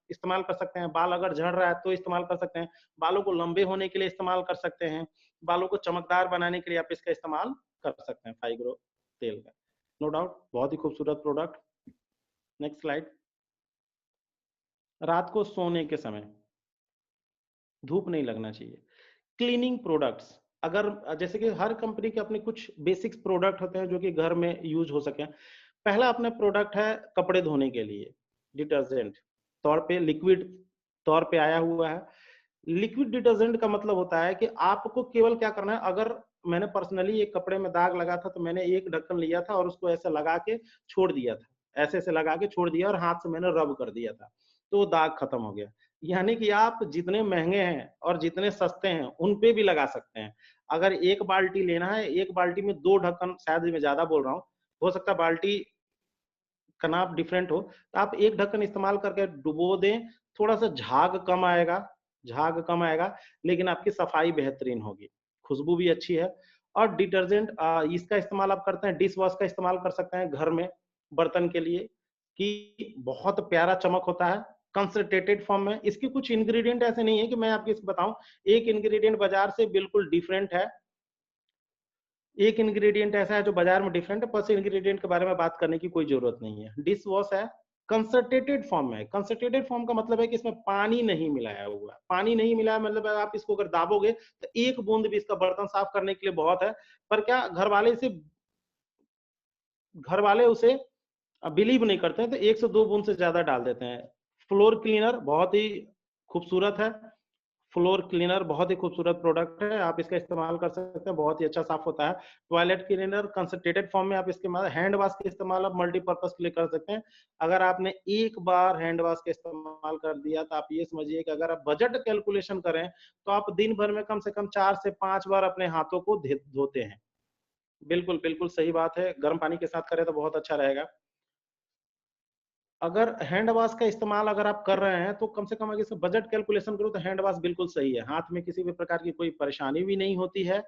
इस्तेमाल कर सकते हैं। बाल अगर झड़ रहा है तो इस्तेमाल कर सकते हैं। बालों को लंबे होने के लिए इस्तेमाल कर सकते हैं। बालों को चमकदार बनाने के लिए आप इसका इस्तेमाल कर सकते हैं फाइग्रो तेल का। नो डाउट बहुत ही खूबसूरत प्रोडक्ट। Next slide. रात को सोने के समय धूप नहीं लगना चाहिए। क्लीनिंग प्रोडक्ट्स, अगर जैसे कि हर कंपनी के अपने कुछ बेसिक्स प्रोडक्ट होते हैं जो कि घर में यूज हो सके। पहला अपना प्रोडक्ट है कपड़े धोने के लिए, डिटर्जेंट तौर पे, लिक्विड तौर पे आया हुआ है। लिक्विड डिटर्जेंट का मतलब होता है कि आपको केवल क्या करना है, अगर मैंने पर्सनली एक कपड़े में दाग लगा था तो मैंने एक ढक्कन लिया था और उसको ऐसे लगा के छोड़ दिया था। ऐसे-ऐसे लगा के छोड़ दिया और हाथ से मैंने रब कर दिया था, तो वो दाग खत्म हो गया। यानी कि आप जितने महँगे हैं और जितने सस्ते हैं, उन पे भी लगा सकते हैं। अगर 1 बाल्टी लेना है, 1 बाल्टी में 2 ढक्कन, शायद मैं ज़्यादा बोल रहा हूँ, हो सकता है बाल्टी का नाप डिफरेंट हो, तो आप एक ढक्कन इस्तेमाल करके डुबो दें, थोड़ा-सा झाग कम आएगा, लेकिन आपकी सफाई बेहतरीन होगी, खुशबू भी अच्छी है और डिटर्जेंट इसका इस्तेमाल आप करते हैं, डिश वॉश का इस्तेमाल कर सकते हैं घर में, बर्तन के लिए, कि बहुत प्यारा चमक होता है, कंसंट्रेटेड फॉर्म में। इसके कुछ इंग्रीडिएंट ऐसे नहीं है कि मैं आपको इसको बताऊँ, एक इंग्रीडिएंट बाज़ार से बिल्कुल डिफरेंट है, एक इंग्रेडिएंट ऐसा है जो बाजार में डिफरेंट है, बस इंग्रेडिएंट के बारे में बात करने की कोई जरूरत नहीं है। डिश वॉश है, कंसंट्रेटेड फॉर्म में। कंसंट्रेटेड फॉर्म का मतलब है कि इसमें पानी नहीं मिलाया हुआ है। पानी नहीं मिलाया मतलब आप इसको अगर दाबोगे तो एक बूंद भी इसका बर्तन साफ करने के लिए बहुत है। पर क्या घर वाले उसे बिलीव नहीं करते हैं, तो 1 से 2 बूंद से ज्यादा डाल देते हैं। फ्लोर क्लीनर बहुत ही खूबसूरत है। फ्लोर क्लीनर बहुत ही खूबसूरत प्रोडक्ट है, आप इसका इस्तेमाल कर सकते हैं, बहुत ही अच्छा साफ होता है। टॉयलेट क्लीनर कंसंट्रेटेड फॉर्म में आप इसके हैंड वॉश का इस्तेमाल आप मल्टीपर्पज के लिए कर सकते हैं। अगर आपने एक बार हैंड वॉश का इस्तेमाल कर दिया तो आप ये समझिए कि अगर आप बजट कैलकुलेशन करें तो आप दिन भर में कम से कम 4 से 5 बार अपने हाथों को धोते हैं। बिल्कुल, बिल्कुल सही बात है, गर्म पानी के साथ करें तो बहुत अच्छा रहेगा। अगर हैंड वॉश का इस्तेमाल अगर आप कर रहे हैं, तो कम से कम अगर इसका बजट कैलकुलेशन करो तो हैंड वॉश बिल्कुल सही है। हाथ में किसी भी प्रकार की कोई परेशानी भी नहीं होती है,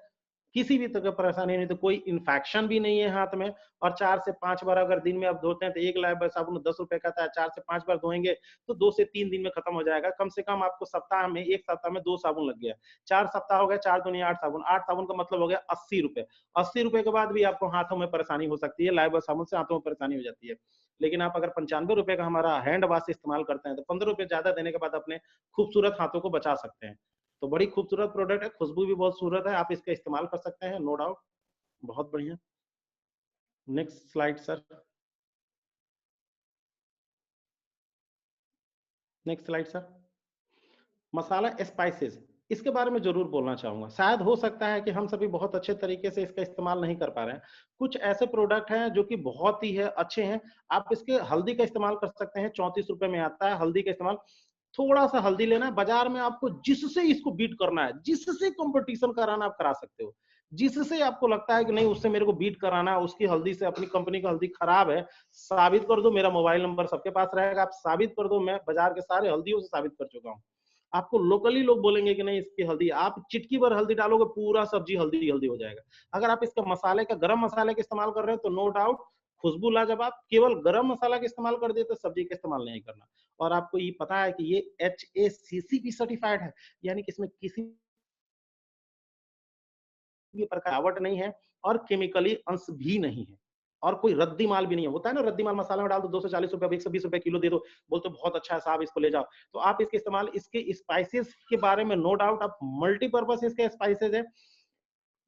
किसी भी तरह की परेशानी नहीं, तो कोई इन्फेक्शन भी नहीं है हाथ में और 4 से 5 बार अगर दिन में आप धोते हैं, तो एक लाइफ साबुन ₹10 का आता है, 4 से 5 बार धोएँगे, तो 2 से 3 दिन में खत्म हो जाएगा। कम से कम आपको सप्ताह में 1 सप्ताह में 2 साबुन लग गया। 4 सप्ताह हो गए, 4 दूनी 8 साबुन, 8 साबुन का मतलब हो गया ₹80। ₹80 के बाद भी आपको हाथों में परेशानी हो सकती है, लाइफ साबुन से हाथों में परेशानी हो जाती है। लेकिन आप अगर ₹95 का हमारा हैंड वॉश इस्तेमाल करते हैं, तो ₹15 ज़्यादा देने के बाद अपने खूबसूरत हाथों को बचा सकते हैं। तो बड़ी खूबसूरत प्रोडक्ट है, खुशबू भी बहुत सूरत है, आप इसका इस्तेमाल कर सकते हैं, नो डाउट, बहुत बढ़िया। Next slide sir, next slide sir. Masala spices, इसके बारे में ज़रूर बोलना चाहूँगा। शायद हो सकता है कि हम सभी बहुत अच्छे तरीके से इसका इस्तेमाल नहीं कर पा रहे हैं। कुछ ऐसे प्रोडक्ट हैं जो कि बहुत ही है अच्छे हैं। आप इसके हल्दी का इस्तेमाल कर सकते हैं, ₹34 में आता है हल्दी का इस्तेमाल। थोड़ा-सा हल्दी लेना है, बाज़ार में आपको जिससे इसको बीट करना है, जिससे कॉम्पिटिशन कराना आप करा सकते हो। जिससे आपको लगता है कि नहीं उससे मेरे को बीट कराना है, उसकी हल्दी से अपनी कंपनी का हल्दी खराब है, साबित कर दो, मेरा मोबाइल नंबर सबके पास रहेगा, आप साबित कर दो, मैं बाज़ार के सारे हल्दियों से साबित कर चुका हूँ। आपको लोकली लोग बोलेंगे कि नहीं इसकी हल्दी, आप चिटकी भर हल्दी डालोगे, पूरा सब्जी हल्दी-हल्दी हो जाएगा। अगर आप इसका मसाले का गरम मसाले का इस्तेमाल कर रहे हो तो नो डाउट खुशबू लाजवाब, केवल गरम मसाला का इस्तेमाल कर दिए तो सब्जी का इस्तेमाल नहीं करना। और आपको ये पता है कि ये HACCP सर्टिफाइड है, यानी कि इसमें किसी भी प्रकार मिलावट नहीं है और केमिकली अंश भी नहीं है और कोई रद्दी माल भी नहीं है। होता है ना रद्दी माल, मसाला में डाल दो, ₹240 अब ₹120 किलो दे दो, बोलते हो बहुत अच्छा है साहब इसको ले जाओ। तो आप इसके इस्तेमाल इसके स्पाइसेस के बारे में नो डाउट आप मल्टीपर्पज इसके स्पाइसेस है,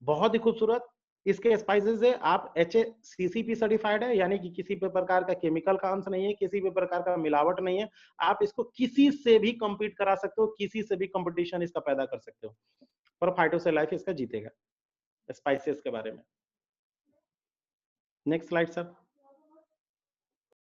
बहुत ही खूबसूरत इसके स्पाइसेस है। आप HACCP सर्टिफाइड है, यानी कि किसी भी प्रकार का केमिकल का अंश नहीं है, किसी भी प्रकार का मिलावट नहीं है। आप इसको किसी से भी कम्पीट करा सकते हो, किसी से भी कॉम्पिटिशन इसका पैदा कर सकते हो, पर फाइटो से लाइफ इसका जीतेगा। स्पाइसेस के बारे में। Next slide sir.